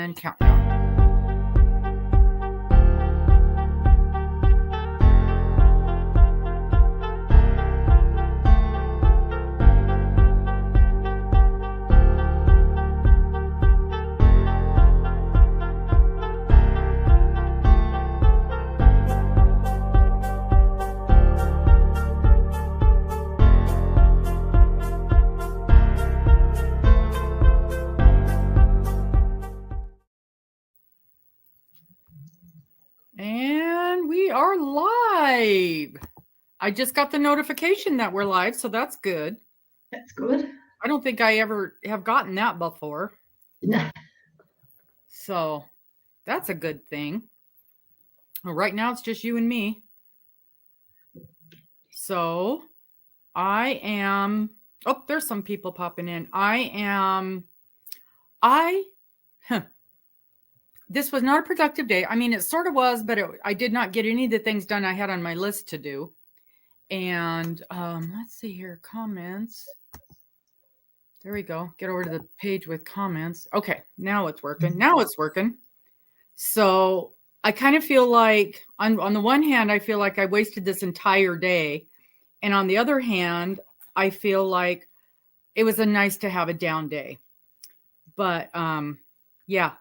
and countdown. And we are live. I just got the notification that we're live, so that's good. That's good. I don't think I ever have gotten that before. No. So that's a good thing. Well, right now it's just you and me. So I am, oh, there's some people popping in. This was not a productive day. I mean, it sort of was, but I did not get any of the things done I had on my list to do. And let's see here, comments. There we go. Get over to the page with comments. Okay, now it's working. Now it's working. So I kind of feel like, on the one hand, I feel like I wasted this entire day. And on the other hand, I feel like it was a nice to have a down day. But yeah,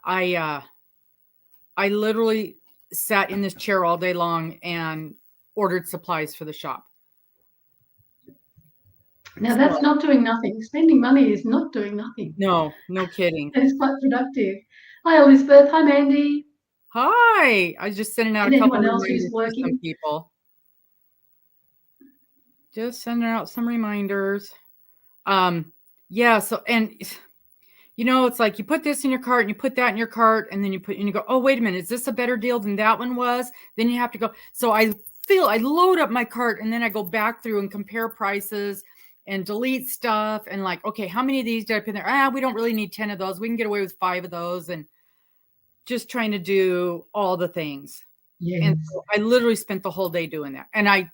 I literally sat in this chair all day long and ordered supplies for the shop. Now that's not doing nothing. Spending money is not doing nothing. No kidding. It's quite productive. Hi, Elizabeth. Hi, Mandy. Hi. I was just sending out and a couple anyone of else who's reminders working? to some people. Just sending out some reminders. Yeah. So, and you know, it's like you put this in your cart and you put that in your cart, and then you go, oh, wait a minute, is this a better deal than that one was? Then you have to go. So I load up my cart and then I go back through and compare prices and delete stuff. And like, okay, how many of these did I put in there? We don't really need 10 of those. We can get away with 5 of those. And just trying to do all the things. Yes. And so I literally spent the whole day doing that. And I,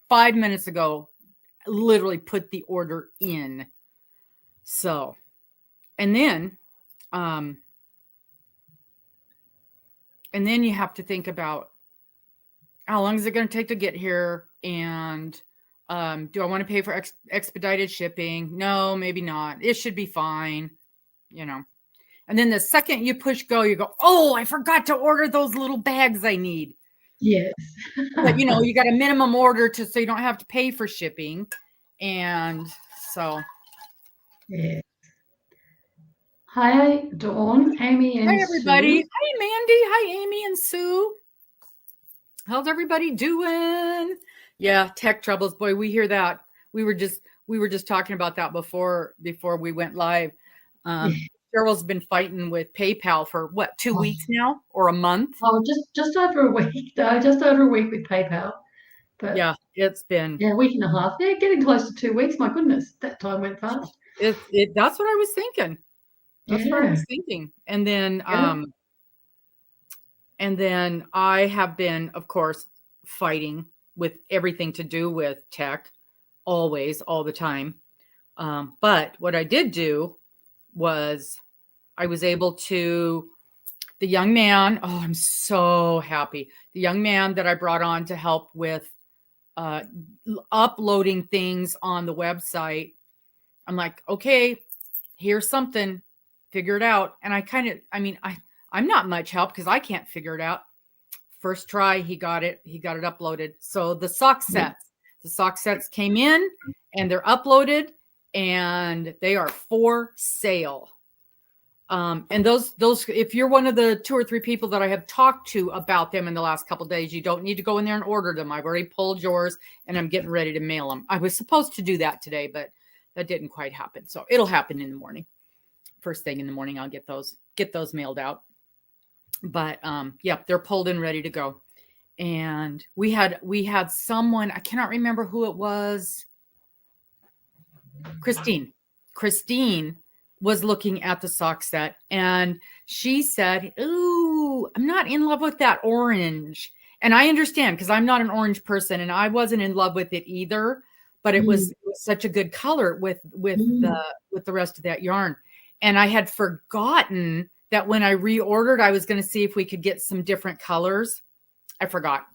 5 minutes ago, literally put the order in. So, and then you have to think about how long is it going to take to get here? And do I want to pay for expedited shipping? No, maybe not. It should be fine, you know. And then the second you push go, you go, oh, I forgot to order those little bags I need. Yes. But, you know, you got a minimum order so you don't have to pay for shipping. And so. Yeah. Hi, Dawn, Amy, and Hi, everybody. Sue. Hi, Mandy. Hi, Amy and Sue. How's everybody doing? Yeah, tech troubles. Boy, we hear that. We were just talking about that before we went live. Cheryl's been fighting with PayPal for what, 2 weeks now, or a month? Oh, just over a week, though. Just over a week with PayPal. But yeah, it's been a week and a half. Yeah, getting close to 2 weeks. My goodness, that time went fast. That's what I was thinking. That's what I was thinking. And then I have been, of course, fighting with everything to do with tech, always, all the time. But what I did do was I was able to, the young man, oh, I'm so happy. The young man that I brought on to help with uploading things on the website, I'm like, okay, here's something, figure it out. And I'm not much help because I can't figure it out. First try, he got it uploaded. So the sock sets came in and they're uploaded and they are for sale. And those, if you're one of the 2 or 3 people that I have talked to about them in the last couple of days, you don't need to go in there and order them. I've already pulled yours and I'm getting ready to mail them. I was supposed to do that today, but that didn't quite happen. So it'll happen in the morning. First thing in the morning, I'll get those mailed out. But yep, they're pulled and ready to go. And we had someone, I cannot remember who it was. Christine was looking at the sock set and she said, ooh, I'm not in love with that orange. And I understand because I'm not an orange person and I wasn't in love with it either, but it was such a good color with the rest of that yarn. And I had forgotten that when I reordered, I was going to see if we could get some different colors. I forgot.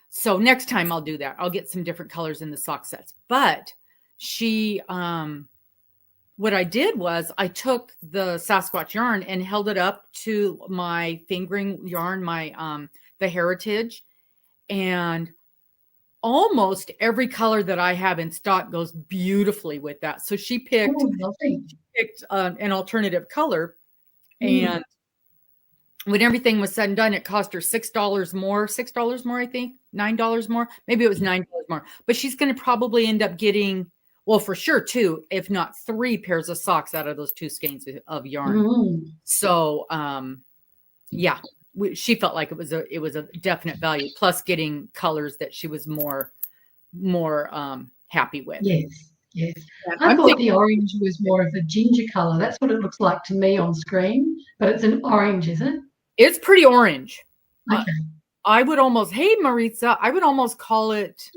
So next time I'll do that. I'll get some different colors in the sock sets. But she, what I did was I took the Sasquatch yarn and held it up to my fingering yarn, my, the Heritage, and almost every color that I have in stock goes beautifully with that. So she picked, an alternative color. And when everything was said and done, it cost her $6 more, I think, $9 more. Maybe it was $9 more. But she's going to probably end up getting, well, for sure, 2, if not 3 pairs of socks out of those 2 skeins of yarn. So, yeah, she felt like it was a definite value. Plus, getting colors that she was more happy with. Yes. I thought the orange was more of a ginger color. That's what it looks like to me on screen, but it's an orange, is it? It's pretty orange. Okay. I would almost, hey, Maritza, I would almost call it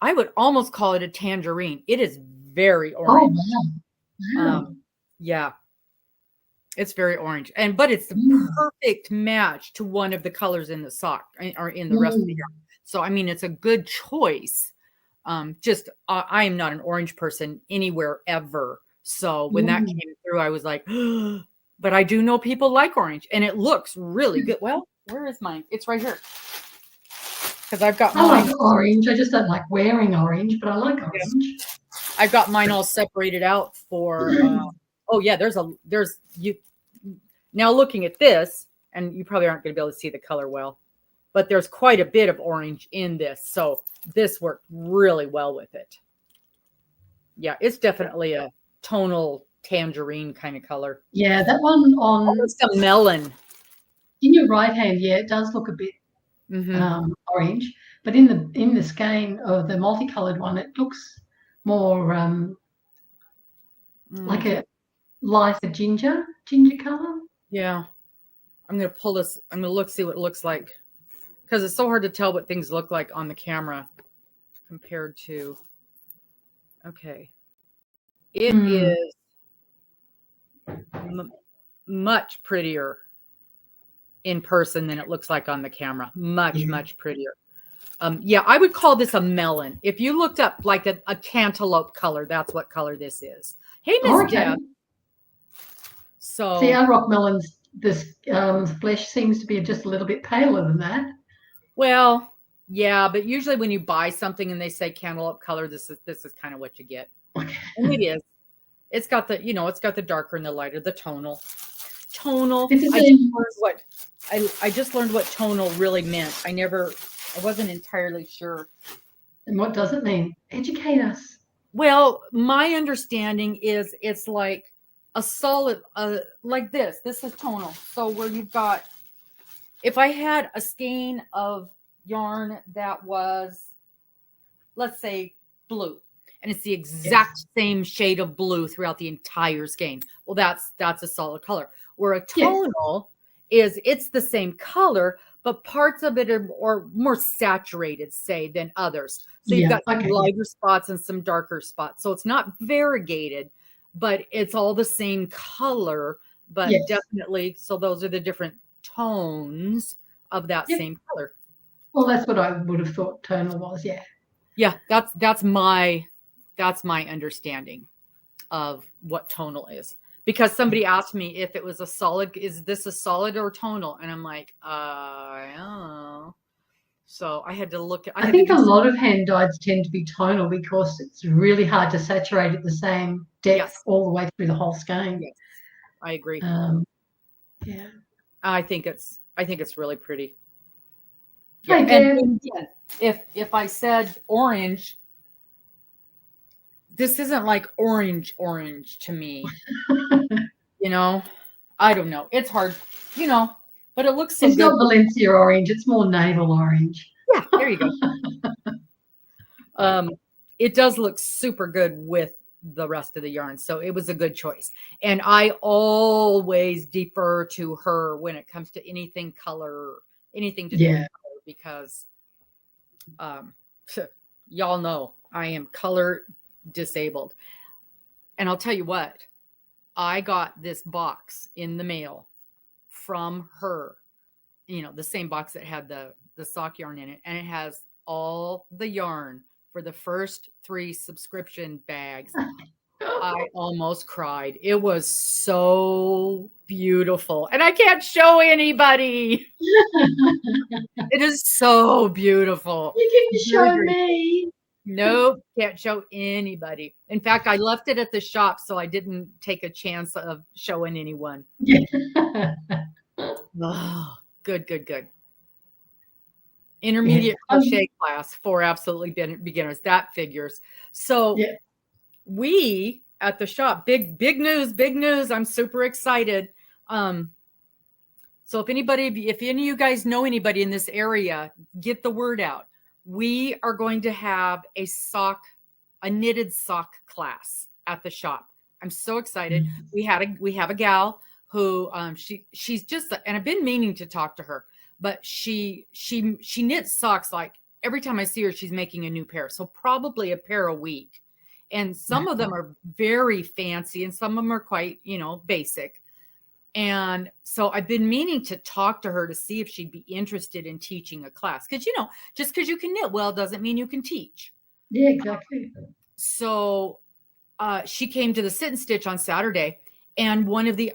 a tangerine. It is very orange. Oh, wow. Yeah. It's very orange. But it's the perfect match to one of the colors in the sock or in the rest of the yarn. So, I mean, it's a good choice. I am not an orange person anywhere ever. So when that came through, I was like, but I do know people like orange and it looks really good. Well, where is mine? It's right here. Because I've got mine. I like orange. I just don't like wearing orange, but I like orange. I've got mine all separated out for, oh yeah, now looking at this, and you probably aren't going to be able to see the color well, but there's quite a bit of orange in this. So this worked really well with it. Yeah, it's definitely a tonal tangerine kind of color. Yeah, that one on almost a melon. In your right hand, yeah, it does look a bit orange, but in the skein of the multicolored one, it looks more like a lighter ginger color. Yeah, I'm gonna pull this. I'm gonna see what it looks like, because it's so hard to tell what things look like on the camera compared to. Okay, it is much prettier in person than it looks like on the camera. Much prettier. Yeah, I would call this a melon. If you looked up like a cantaloupe color, that's what color this is. Hey, Miss Deb. So see, our rock melons, this flesh seems to be just a little bit paler than that. Well, yeah, but usually when you buy something and they say cantaloupe color, this is kind of what you get. Okay. And it is. It's got the, it's got the darker and the lighter, the tonal. I just learned what tonal really meant. I wasn't entirely sure. And what does it mean? Educate us. Well, my understanding is it's like a solid, like this. This is tonal. So where you've got, if I had a skein of yarn that was, let's say, blue, and it's the exact same shade of blue throughout the entire skein, well, that's a solid color. Where a tonal is, it's the same color, but parts of it are more saturated, say, than others. So you've got some lighter spots and some darker spots. So it's not variegated, but it's all the same color, but definitely. So those are the different tones of that same color. Well, that's what I would have thought tonal was. Yeah. Yeah. That's my understanding of what tonal is. Because somebody asked me if it was a solid, is this a solid or tonal? And I'm like, I don't know. So I had to look at. I think a lot of hand dyeds tend to be tonal because it's really hard to saturate at the same depth all the way through the whole skein. Yes, I agree. Yeah, I think it's really pretty. Yeah, and if I said orange, this isn't like orange to me. I don't know. It's hard, but it looks so it's good. Not Valencia orange. It's more navel orange. Yeah, there you go. It does look super good with the rest of the yarn. So it was a good choice. And I always defer to her when it comes to anything color, anything to do with color, because y'all know I am color disabled. And I'll tell you what, I got this box in the mail from her, the same box that had the sock yarn in it, and it has all the yarn for the first 3 subscription bags. I almost cried. It was so beautiful, and I can't show anybody. It is so beautiful. You can show me. Nope, can't show anybody. In fact, I left it at the shop, so I didn't take a chance of showing anyone. Yeah. Oh, good. Intermediate crochet class for absolutely beginners. That figures. So we at the shop, big news. I'm super excited. So if any of you guys know anybody in this area, get the word out. We are going to have a knitted sock class at the shop. I'm so excited. Mm-hmm. We have a gal who she's just, and I've been meaning to talk to her, but she knits socks like every time I see her, she's making a new pair. So probably a pair a week. And some of them are very fancy and some of them are quite, basic. And so I've been meaning to talk to her to see if she'd be interested in teaching a class. Because, just because you can knit well doesn't mean you can teach. Yeah, exactly. So she came to the Sit and Stitch on Saturday. And one of the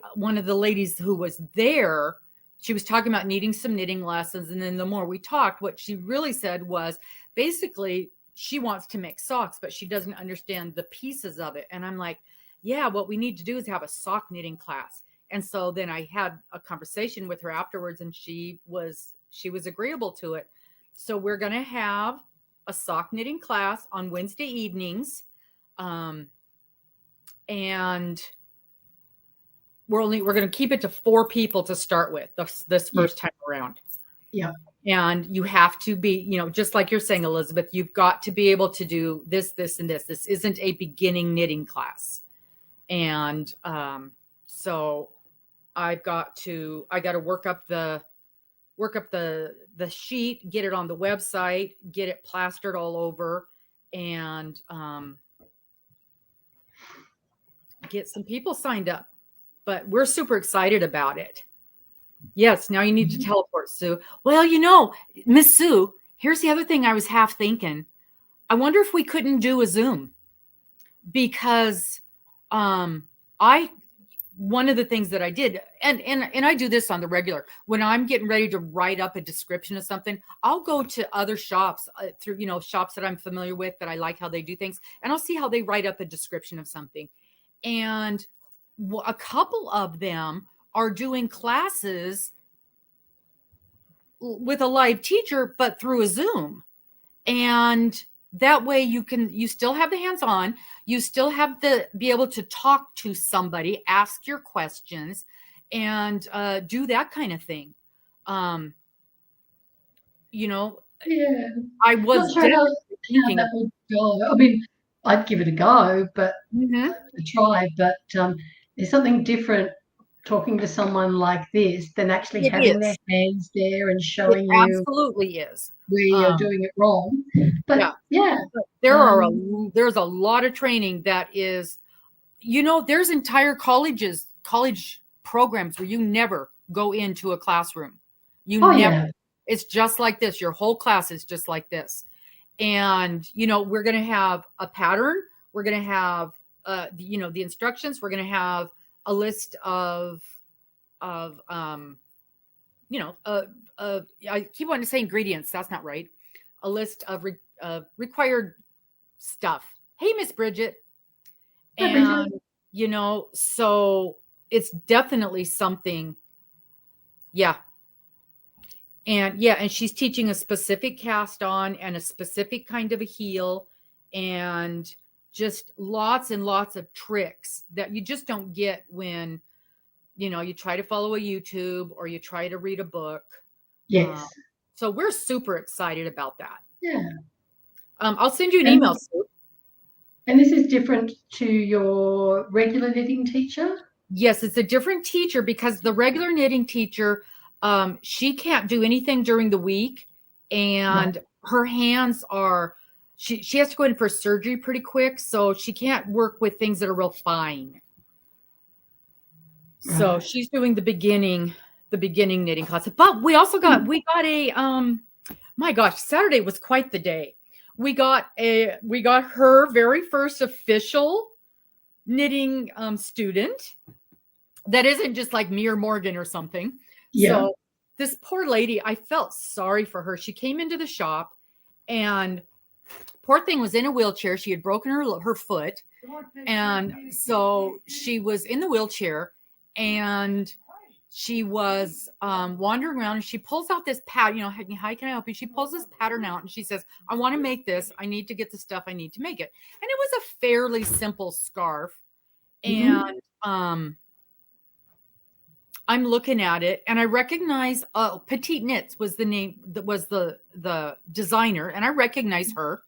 ladies who was there, she was talking about needing some knitting lessons. And then the more we talked, what she really said was basically she wants to make socks, but she doesn't understand the pieces of it. And I'm like, yeah, what we need to do is have a sock knitting class. And so then I had a conversation with her afterwards, and she was agreeable to it. So we're going to have a sock knitting class on Wednesday evenings. And we're going to keep it to 4 people to start with this first time around. Yeah. And you have to be, just like you're saying, Elizabeth, you've got to be able to do this, and this. This isn't a beginning knitting class. And so I got to work up the sheet, get it on the website, get it plastered all over, and get some people signed up. But we're super excited about it. Yes, now you need to teleport, Sue. Well, Miss Sue, here's the other thing I was half thinking. I wonder if we couldn't do a Zoom, because one of the things that I did, and I do this on the regular, when I'm getting ready to write up a description of something, I'll go to other shops through, shops that I'm familiar with, that I like how they do things, and I'll see how they write up a description of something. And a couple of them are doing classes with a live teacher, but through a Zoom. And that way you still have the hands-on, you still have be able to talk to somebody, ask your questions, and do that kind of thing. Yeah. I was not sure how that would go. I mean, I'd give it a go, but a try. But there's something different talking to someone like this than actually having their hands there and showing you. Absolutely is. Where you're doing it wrong. But there's a lot of training that is, there's entire college programs where you never go into a classroom. It's just like this. Your whole class is just like this. And, we're going to have a pattern. We're going to have, the instructions. We're going to have a list of I keep wanting to say ingredients. That's not right. A list of required stuff. Hey, Miss Bridget. And, so it's definitely something. Yeah. And she's teaching a specific cast on and a specific kind of a heel, and just lots and lots of tricks that you just don't get when, you try to follow a YouTube or you try to read a book. Yes. So we're super excited about that. Yeah. I'll send you an email, Sue. And this is different to your regular knitting teacher? Yes, it's a different teacher, because the regular knitting teacher, she can't do anything during the week, and her hands are, she has to go in for surgery pretty quick, so she can't work with things that are real fine. So she's doing the beginning the beginning knitting class. But we also got a my gosh, Saturday was quite the day. We got her very first official knitting student that isn't just like me or Morgan or something. Yeah. So this poor lady, I felt sorry for her. She came into the shop and poor thing was in a wheelchair. She had broken her foot. And so she was in the wheelchair and she was wandering around and she pulls out this pattern, you know, how can I help you? She pulls this pattern out and she says, I want to make this. I need to get the stuff. I need to make it. And it was a fairly simple scarf. And I'm looking at it and I recognize Petite Knits was the name, that was the designer, and I recognize her.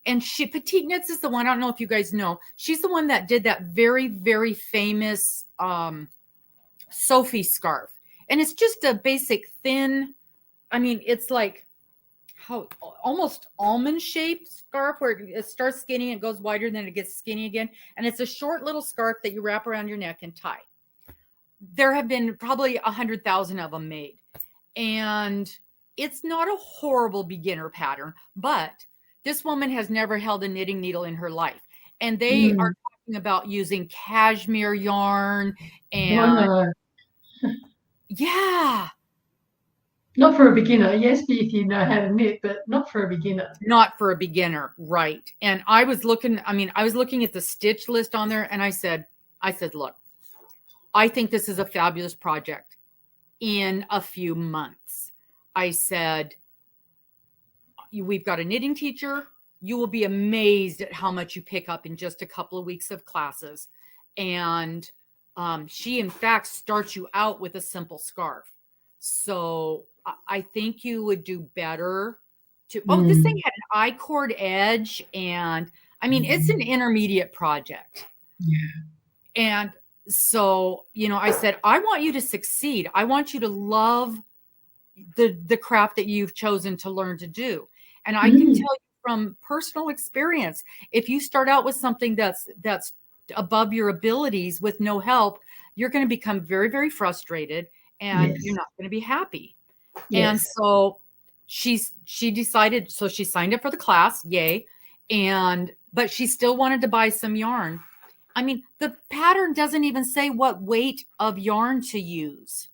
And Petite Knits is the one, I don't know if you guys know, she's the one that did that very, very famous Sophie scarf. And it's just a basic thin, I mean, it's like how almost almond shaped scarf where it starts skinny and goes wider, then it gets skinny again. And it's a short little scarf that you wrap around your neck and tie. There have been probably 100,000 of them made. And it's not a horrible beginner pattern, but this woman has never held a knitting needle in her life. And they are talking about using cashmere yarn and yeah. Not for a beginner. Yes, if you know how to knit, but not for a beginner. Not for a beginner, right. And I was looking at the stitch list on there and I said, look, I think this is a fabulous project in a few months. I said, we've got a knitting teacher. You will be amazed at how much you pick up in just a couple of weeks of classes. And she, in fact, starts you out with a simple scarf. So I think you would do better to, this thing had an I-cord edge. And I mean, it's an intermediate project. Yeah. And so, you know, I said, I want you to succeed. I want you to love the craft that you've chosen to learn to do. And I can tell you from personal experience, if you start out with something that's above your abilities with no help, you're going to become very, very frustrated and you're not going to be happy. Yes. And so she decided, so she signed up for the class, yay. But she still wanted to buy some yarn. I mean, the pattern doesn't even say what weight of yarn to use.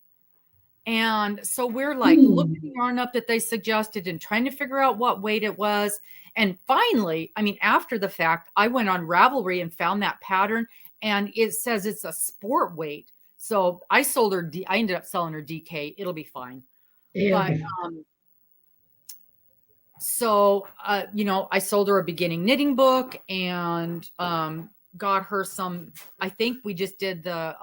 And so we're like looking the yarn up that they suggested and trying to figure out what weight it was. And finally, I mean, after the fact, I went on Ravelry and found that pattern and it says it's a sport weight. So I sold her, I ended up selling her DK. It'll be fine. Yeah. But, you know, I sold her a beginning knitting book and got her some, I think we just did the,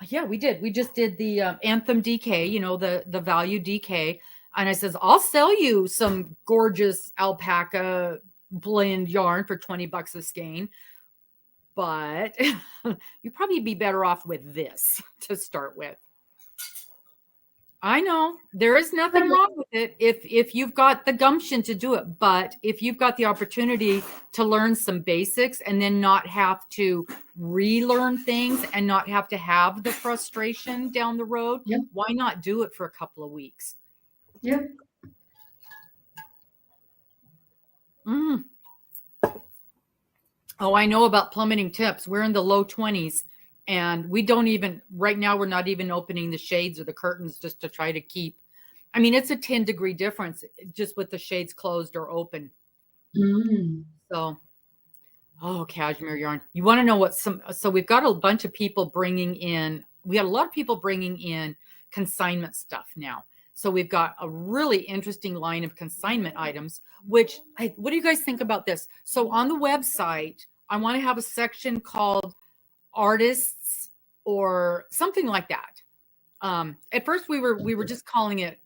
yeah, we did. We just did the Anthem DK, you know, the value DK. And I says, I'll sell you some gorgeous alpaca blend yarn for $20 a skein. But you'd probably be better off with this to start with. I know there is nothing wrong with it if you've got the gumption to do it. But if you've got the opportunity to learn some basics and then not have to relearn things and not have to have the frustration down the road, why not do it for a couple of weeks? Yeah. Oh, I know about plummeting tips. We're in the low 20s. And we don't even, right now, we're not even opening the shades or the curtains just to try to keep, I mean, it's a 10-degree difference just with the shades closed or open. So, oh, cashmere yarn. You want to know what so we've got a bunch of people bringing in, we got a lot of people bringing in consignment stuff now. So we've got a really interesting line of consignment items, which, what do you guys think about this? So on the website, I want to have a section called artists or something like that. At first we were just calling it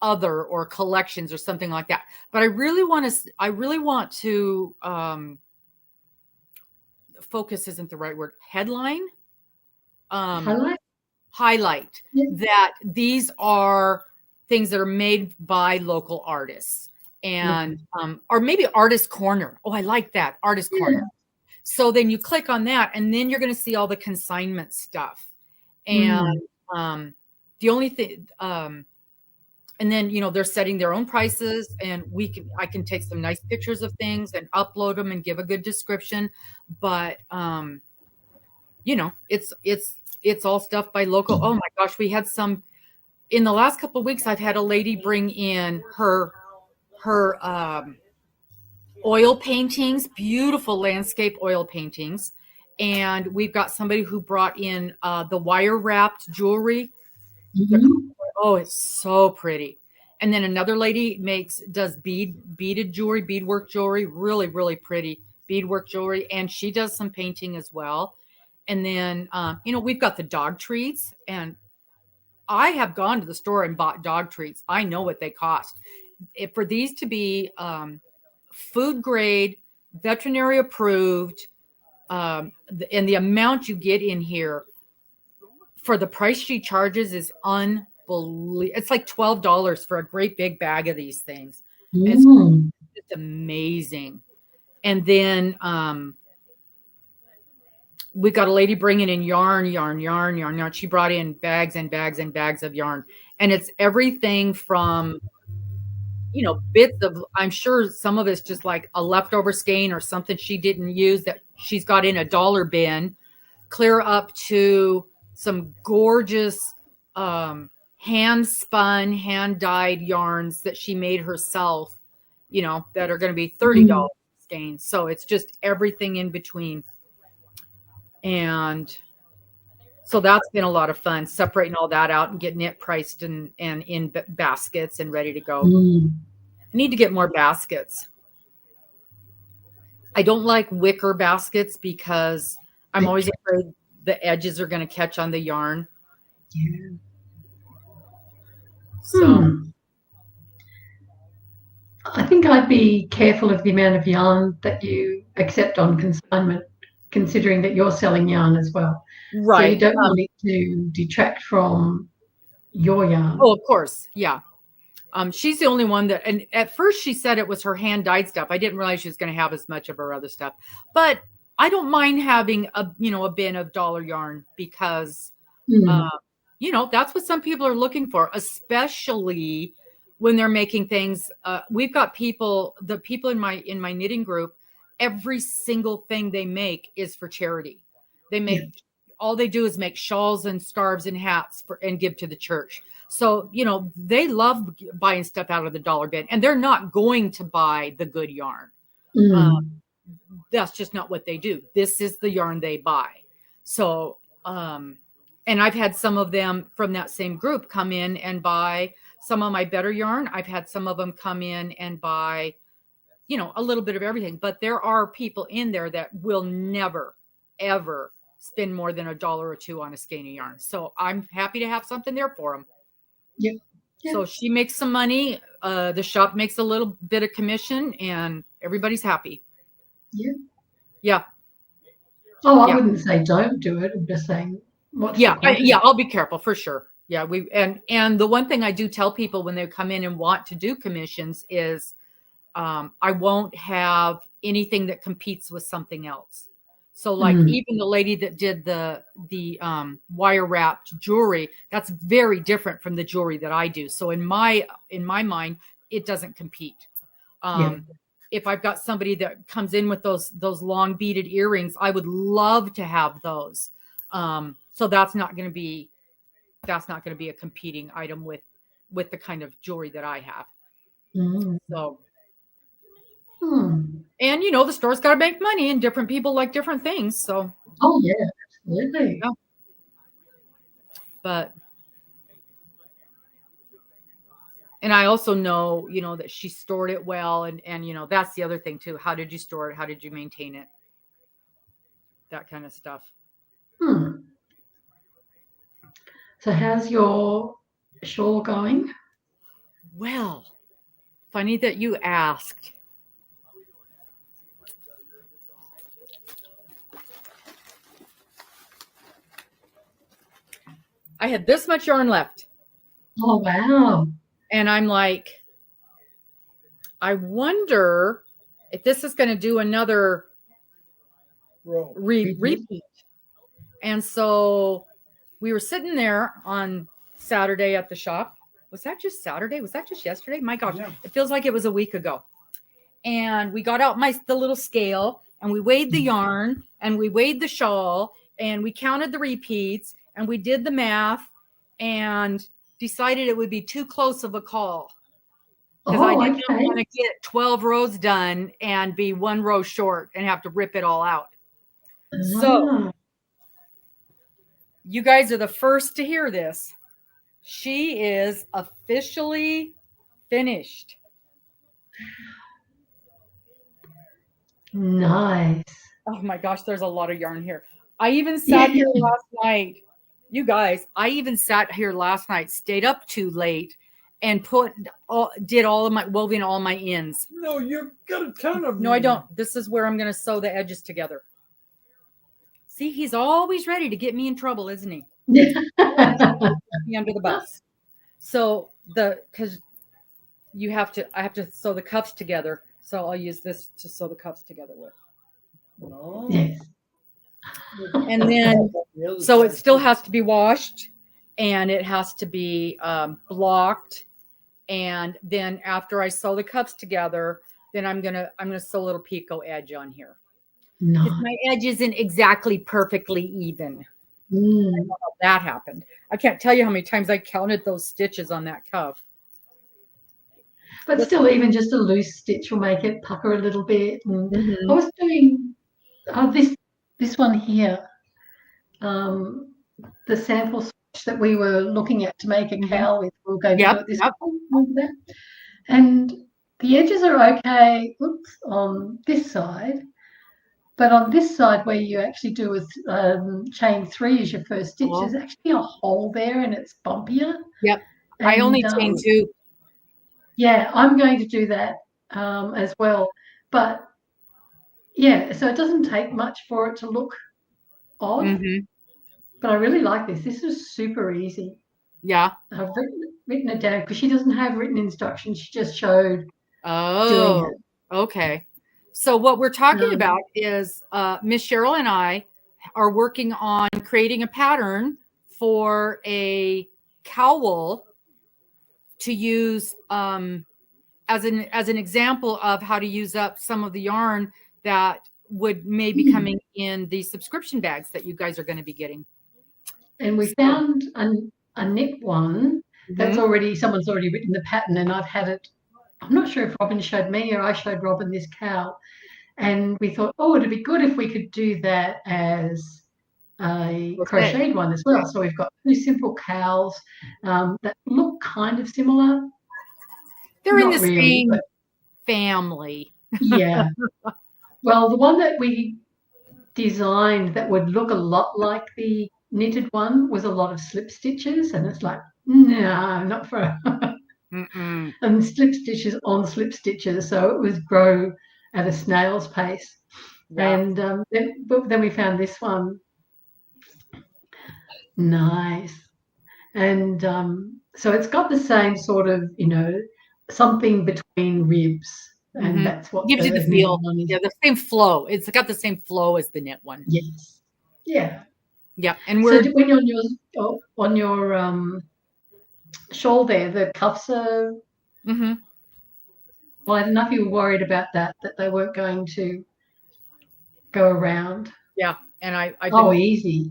other or collections or something like that. But I really want to focus isn't the right word. Headline. Highlight that these are things that are made by local artists and or maybe artist corner. Oh, I like that. Artist corner. So then you click on that and then you're going to see all the consignment stuff. And the only thing, and then, they're setting their own prices, and I can take some nice pictures of things and upload them and give a good description. But, it's all stuff by local. Oh my gosh. We had in the last couple of weeks, I've had a lady bring in her oil paintings, beautiful landscape oil paintings. And we've got somebody who brought in the wire wrapped jewelry. Oh, it's so pretty. And then another lady does beaded jewelry, beadwork jewelry, really, really pretty beadwork jewelry. And she does some painting as well. And then, we've got the dog treats, and I have gone to the store and bought dog treats. I know what they cost. For these to be food grade, veterinary approved, and the amount you get in here for the price she charges is unbelievable. It's like $12 for a great big bag of these things. It's amazing. And then we got a lady bringing in yarn. She brought in bags and bags and bags of yarn, and it's everything from bits of, I'm sure some of it's just like a leftover skein or something she didn't use that she's got in a dollar bin, clear up to some gorgeous hand spun, hand dyed yarns that she made herself, that are going to be $30 skeins. So it's just everything in between. And so that's been a lot of fun, separating all that out and getting it priced and in baskets and ready to go. I need to get more baskets. I don't like wicker baskets because I'm always afraid the edges are going to catch on the yarn. Yeah. So I think I'd be careful of the amount of yarn that you accept on consignment, considering that you're selling yarn as well. Right. So you don't want it to detract from your yarn. Oh, of course. Yeah. She's the only one that, and at first she said it was her hand dyed stuff. I didn't realize she was going to have as much of her other stuff, but I don't mind having a bin of dollar yarn because, that's what some people are looking for, especially when they're making things. We've got the people in my knitting group, every single thing they make is for charity. They make, all they do is make shawls and scarves and hats and give to the church. So, they love buying stuff out of the dollar bin, and they're not going to buy the good yarn. That's just not what they do. This is the yarn they buy. So, and I've had some of them from that same group come in and buy some of my better yarn. I've had some of them come in and buy, a little bit of everything. But there are people in there that will never, ever spend more than $1 or $2 on a skein of yarn. So I'm happy to have something there for them. Yep. So she makes some money. The shop makes a little bit of commission, and everybody's happy. Yeah. Oh, I wouldn't say don't do it. I'm just saying. I'll be careful for sure. Yeah. And the one thing I do tell people when they come in and want to do commissions is, I won't have anything that competes with something else. So like even the lady that did the wire wrapped jewelry, that's very different from the jewelry that I do. So in my mind, it doesn't compete. If I've got somebody that comes in with those long beaded earrings, I would love to have those. So that's not going to be a competing item with the kind of jewelry that I have. So. And the store's got to make money, and different people like different things. So. Oh yeah, absolutely. Yeah. But. And I also know, that she stored it well, and that's the other thing too. How did you store it? How did you maintain it? That kind of stuff. So how's your shawl going? Well, funny that you asked. I had this much yarn left. Oh, wow. And I'm like, I wonder if this is going to do another repeat. And so we were sitting there on Saturday at the shop. Was that just Saturday? Was that just yesterday? My gosh, yeah. It feels like it was a week ago. And we got out the little scale and we weighed the yarn and we weighed the shawl and we counted the repeats and we did the math and decided it would be too close of a call. Because I didn't want to get 12 rows done and be 1 row short and have to rip it all out. So you guys are the first to hear this. She is officially finished. Nice. Oh my gosh, there's a lot of yarn here. I even sat here last night. You guys, I even sat here last night, stayed up too late, and did all of my woven all my ends. No, you've got a ton of. No, I don't. This is where I'm going to sew the edges together. See, he's always ready to get me in trouble, isn't he? Me under the bus. So because I have to sew the cuffs together. So I'll use this to sew the cuffs together with. Oh. Yes. And then, so it still has to be washed and it has to be blocked. And then after I sew the cuffs together, then I'm gonna sew a little picot edge on here. No. My edge isn't exactly perfectly even. I don't know how that happened. I can't tell you how many times I counted those stitches on that cuff. But still, even just a loose stitch will make it pucker a little bit. And I was doing this one here, the sample swatch that we were looking at to make a cowl with. We'll go to this one there. And the edges are okay on this side. But on this side where you actually do with chain 3 as your first stitch, there's actually a hole there and it's bumpier. Yep. And I only chain 2. Yeah, I'm going to do that as well. But yeah, so it doesn't take much for it to look odd. But I really like this. This is super easy. Yeah. I've written it down because she doesn't have written instructions. She just showed doing it. Okay. So what we're talking about is Miss Cheryl and I are working on creating a pattern for a cowl to use as an example of how to use up some of the yarn that would maybe coming in the subscription bags that you guys are going to be getting. And we found a knit one that's someone's already written the pattern, and I've had it. I'm not sure if Robbin showed me or I showed Robbin this cowl, and we thought, it'd be good if we could do that as a crocheted one as well. So we've got 2 simple cowls that look kind of similar. They're in the same family. Yeah. Well, the one that we designed that would look a lot like the knitted one was a lot of slip stitches, and it's like, no, not for and slip stitches on slip stitches, so it was grow at a snail's pace. And then we found this one. Nice. And so it's got the same sort of, something between ribs, and that's what gives you the feel. Yeah, the same flow. It's got the same flow as the knit one. Yes. Yeah. Yeah. And we're so when on your shawl there, the cuffs are. Well, I don't know if you were worried about that they weren't going to go around. Yeah, and I easy.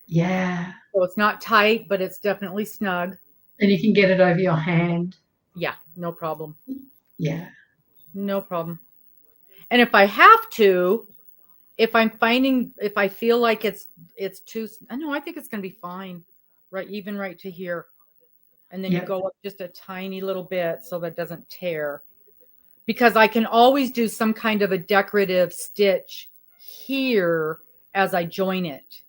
Yeah. So it's not tight, but it's definitely snug. And you can get it over your hand. Yeah, no problem. Yeah. No problem. And if I have to, if I feel like it's too, I think it's going to be fine. Right, even right to here. And then you go up just a tiny little bit so that it doesn't tear. Because I can always do some kind of a decorative stitch here as I join it.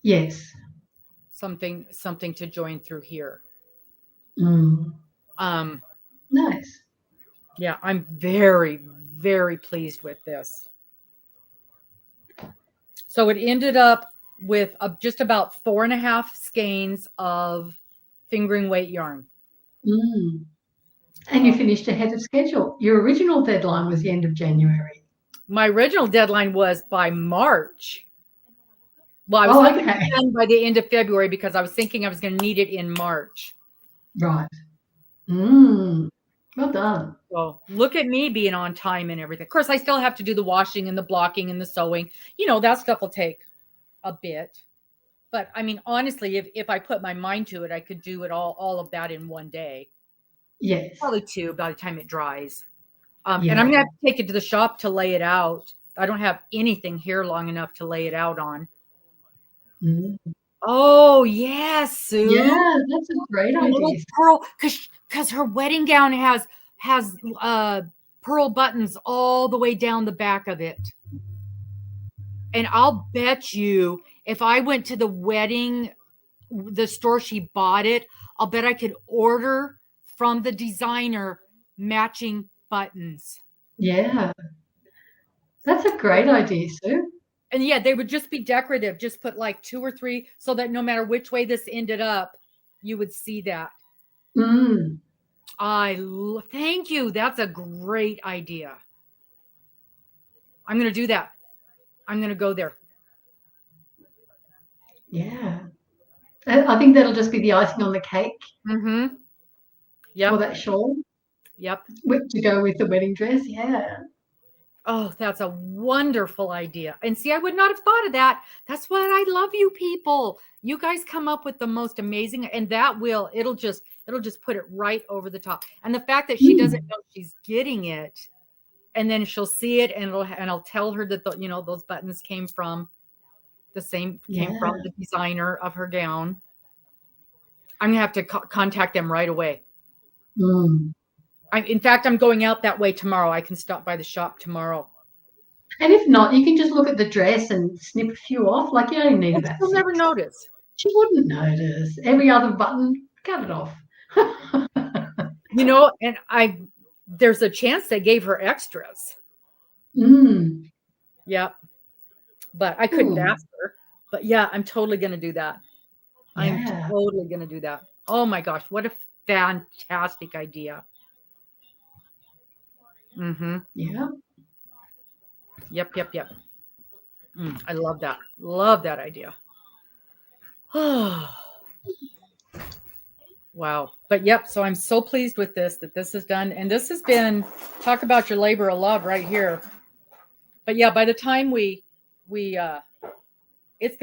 Yes. Something to join through here. Nice. Yeah, I'm very, very pleased with this. So it ended up with just about 4.5 skeins of fingering weight yarn. And you finished ahead of schedule. Your original deadline was the end of January. My original deadline was by March. Well, I was thinking okay. done by the end of February because I was thinking I was going to need it in March. Right. Well done. So look at me being on time and everything. Of course, I still have to do the washing and the blocking and the sewing. You know, that stuff will take a bit. But I mean, honestly, if I put my mind to it, I could do it all of that in one day. Yes. Probably two by the time it dries. And Yeah. I'm going to have to take it to the shop to lay it out. I don't have anything here long enough to lay it out on. Mm. Oh, yes, Sue. Yeah, that's a great idea. Pearl, because her wedding gown has pearl buttons all the way down the back of it. And I'll bet you if I went to the store she bought it, I'll bet I could order from the designer matching buttons. Yeah. That's a great idea, Sue. And yeah, they would just be decorative. Just put like 2 or 3 so that no matter which way this ended up, you would see that. Thank you. That's a great idea. I'm going to do that. I'm going to go there. Yeah. I think that'll just be the icing on the cake. Mm-hmm. Yep. For that shawl. Yep. To go with the wedding dress. Yeah. Oh, that's a wonderful idea. And see, I would not have thought of that. That's why I love you people. You guys come up with the most amazing, and it'll just put it right over the top. And the fact that she doesn't know she's getting it, and then she'll see it, and I'll tell her that those buttons came from the designer of her gown. I'm gonna have to contact them right away. In fact, I'm going out that way tomorrow. I can stop by the shop tomorrow. And if not, you can just look at the dress and snip a few off. Like, you don't need about 6. She'll never notice. She wouldn't notice. Every other button, cut it off. And there's a chance they gave her extras. Yep. But I couldn't ask her. But yeah, I'm totally going to do that. Yeah. I'm totally going to do that. Oh my gosh, what a fantastic idea. Mm-hmm. Yeah. Yep. I love that. Love that idea. Wow. But yep. So I'm so pleased with that this is done. And this has been, talk about your labor of love right here. But yeah, by the time it's going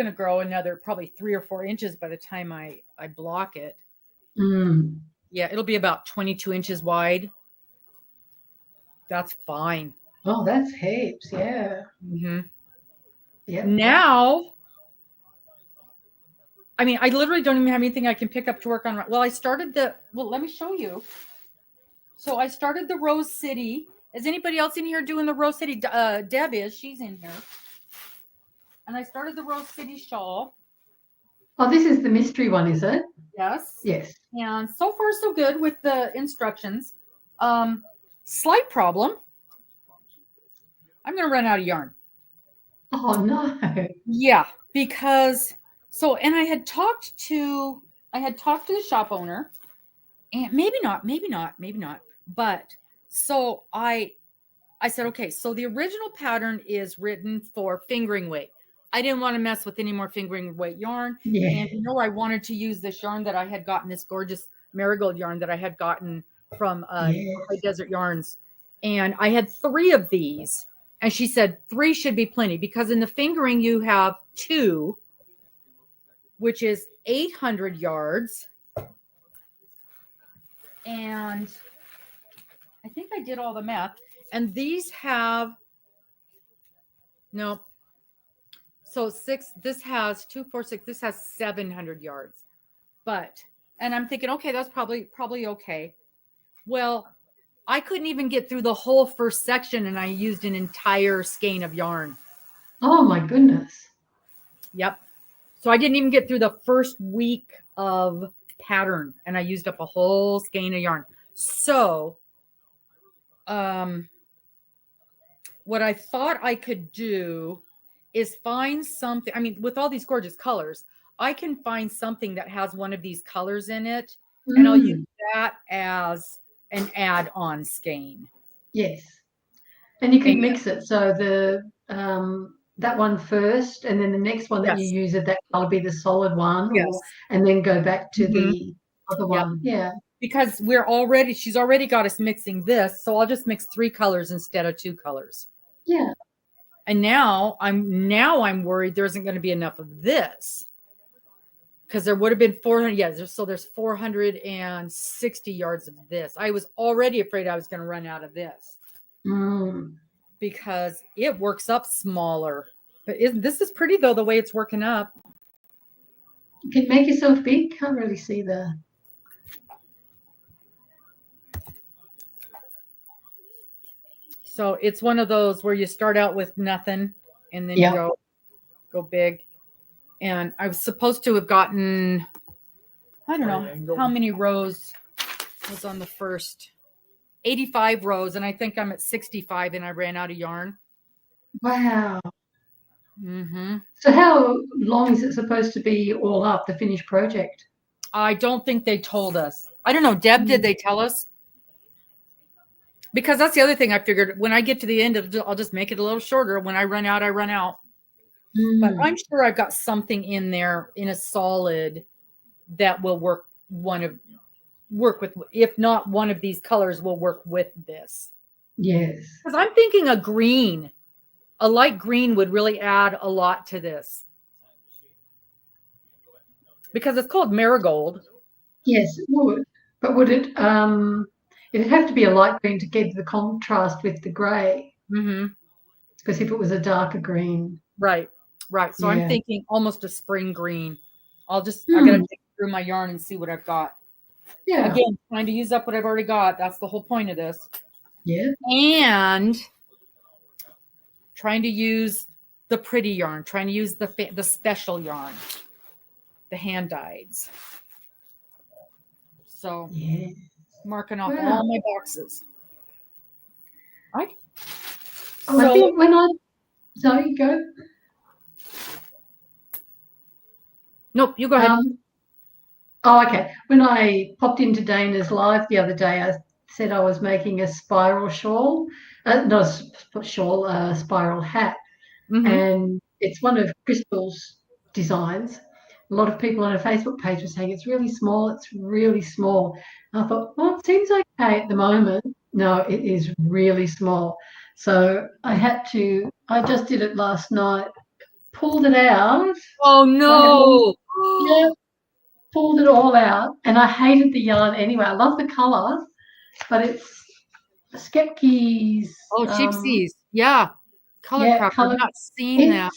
to grow another probably 3 or 4 inches by the time I block it. Yeah. It'll be about 22 inches wide. That's fine. Oh, that's heaps. Yeah. Mm-hmm. Yeah. Now, I mean, I literally don't even have anything I can pick up to work on. Well, let me show you. So I started the Rose City. Is anybody else in here doing the Rose City? Deb is. She's in here. And I started the Rose City shawl. Oh, this is the mystery one, is it? Yes. Yes. And so far, so good with the instructions. Slight problem. I'm going to run out of yarn. Oh, no. Yeah, because and I had talked to the shop owner, and maybe not. But so I said, okay, so the original pattern is written for fingering weight. I didn't want to mess with any more fingering weight yarn. Yeah. And I wanted to use this yarn that I had gotten, this gorgeous marigold yarn that I had gotten from Desert Yarns. And I had 3 of these. And she said 3 should be plenty because in the fingering you have 2, which is 800 yards. And I think I did all the math. And these have, no. So 6, this has 2, 4, 6, this has 700 yards. And I'm thinking, okay, that's probably okay. Well, I couldn't even get through the whole first section and I used an entire skein of yarn. Oh my goodness. Yep. So I didn't even get through the first week of pattern and I used up a whole skein of yarn. So, what I thought I could do is find something. I mean, with all these gorgeous colors, I can find something that has one of these colors in it and I'll use that as an add-on skein. Yes. And you can mix it. So the that one first, and then the next one that you Yes. use of that color be the solid one, Yes. and then go back to Mhm. the other Yep. one. Yeah. Because she's already got us mixing this, so I'll just mix 3 colors instead of 2 colors. Yeah. And now I'm worried there isn't going to be enough of this. Because there would have been 400. Yeah, there's 460 yards of this. I was already afraid I was going to run out of this because it works up smaller. But this is pretty though, the way it's working up. You can make yourself big. Can't really see the. So it's one of those where you start out with nothing and then you go big. And I was supposed to have gotten, I don't know how many rows was on the first. 85 rows, and I think I'm at 65, and I ran out of yarn. Wow. Mm-hmm. So how long is it supposed to be all up, the finished project? I don't think they told us. I don't know. Deb, did they tell us? Because that's the other thing I figured. When I get to the end, I'll just make it a little shorter. When I run out, I run out. But I'm sure I've got something in there in a solid that will work with, if not one of these colors will work with this. Yes. Because I'm thinking a light green would really add a lot to this. Because it's called marigold. Yes, it would. But would it it'd have to be a light green to get the contrast with the grey. Mm-hmm. Because if it was a darker green. Right. So I'm thinking almost a spring green. I gotta dig through my yarn and see what I've got. Yeah. Again, trying to use up what I've already got. That's the whole point of this. Yeah. And trying to use the pretty yarn, trying to use the special yarn, the hand dyeds. So marking off all my boxes. Right. Oh, I think sorry, go. Nope, you go ahead. Okay. When I popped into Dana's live the other day, I said I was making a spiral shawl, not a shawl, a spiral hat. Mm-hmm. And it's one of Crystal's designs. A lot of people on her Facebook page were saying it's really small. It's really small. And I thought, well, it seems okay at the moment. No, it is really small. So I just did it last night, pulled it out. Oh, no. Pulled it all out. And I hated the yarn anyway. I love the colours, but it's Skepke's. Oh, Gypsies. Yeah. Color craft. I've not seen that.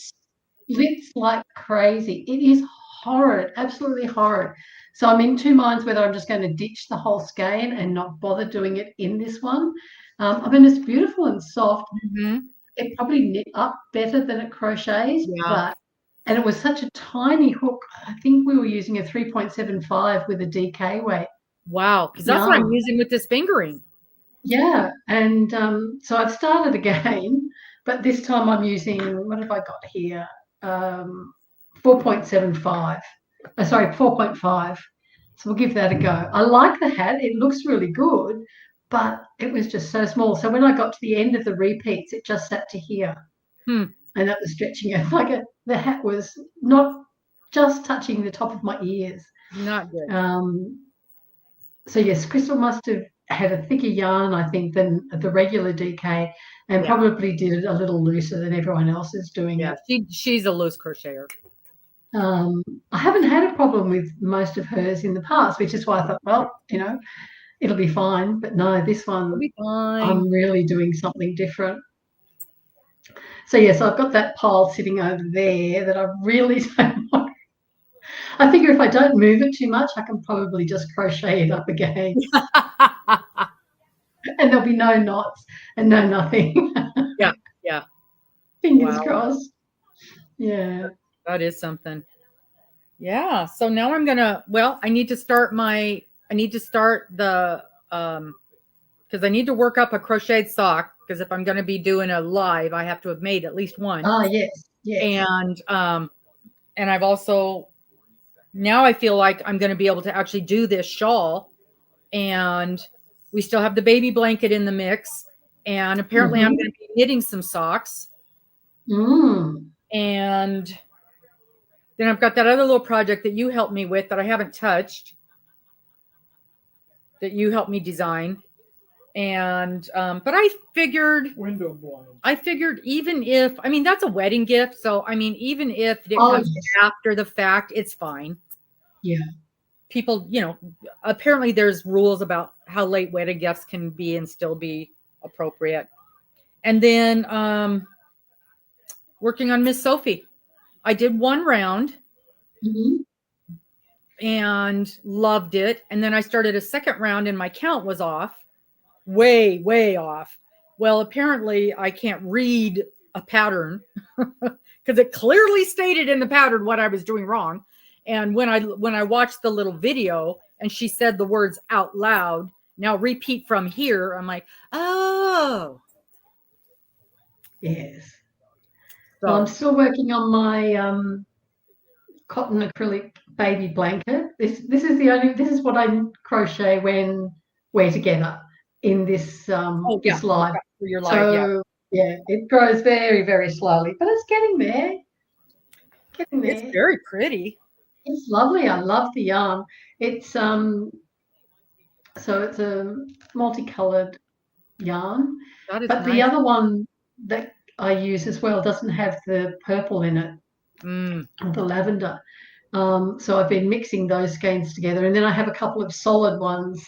It's like crazy. It is horrid, absolutely horrid. So I'm in 2 minds whether I'm just going to ditch the whole skein and not bother doing it in this one. I mean, it's beautiful and soft. Mm-hmm. It probably knit up better than it crochets, and it was such a tiny hook. I think we were using a 3.75 with a DK weight. Wow, because that's what I'm using with this fingering. Yeah, and so I've started again, but this time I'm using, what have I got here? 4.75. Sorry, 4.5. So we'll give that a go. I like the hat. It looks really good, but it was just so small. So when I got to the end of the repeats, it just sat to here. And that was stretching it. The hat was not just touching the top of my ears. Not good. So yes, Crystal must have had a thicker yarn, I think, than the regular DK, and probably did it a little looser than everyone else is doing it. She's a loose crocheter. I haven't had a problem with most of hers in the past, which is why I thought, well, it'll be fine. But no, this one, I'm really doing something different. So yes, I've got that pile sitting over there that I really don't want. I figure if I don't move it too much, I can probably just crochet it up again. And there'll be no knots and no nothing. Yeah. Fingers crossed. Yeah. That is something. Yeah. So now I'm gonna. I need to start the because I need to work up a crocheted sock, because if I'm going to be doing a live, I have to have made at least one. Oh yes. And I've also, now I feel like I'm going to be able to actually do this shawl, and we still have the baby blanket in the mix, and apparently I'm going to be knitting some socks. And then I've got that other little project that you helped me with that I haven't touched, that you helped me design. And but I figured window blind. I figured even if, I mean, that's a wedding gift. So, I mean, even if it comes after the fact, it's fine. Yeah. People, you know, apparently there's rules about how late wedding gifts can be and still be appropriate. And then working on Miss Sophie. I did one round and loved it. And then I started a second round and my count was off. Way off. Well, apparently I can't read a pattern because it clearly stated in the pattern what I was doing wrong. And when I watched the little video and she said the words out loud, now repeat from here, I'm like, oh. Yes. So well, I'm still working on my cotton acrylic baby blanket. This is what I crochet when we're together in this this live. Your live, yeah, it grows very, very slowly, but it's getting there. It's very pretty. It's lovely. I love the yarn. It's so it's a multicolored yarn, but nice. The other one that I use as well doesn't have the purple in it, the lavender. So I've been mixing those skeins together, and then I have a couple of solid ones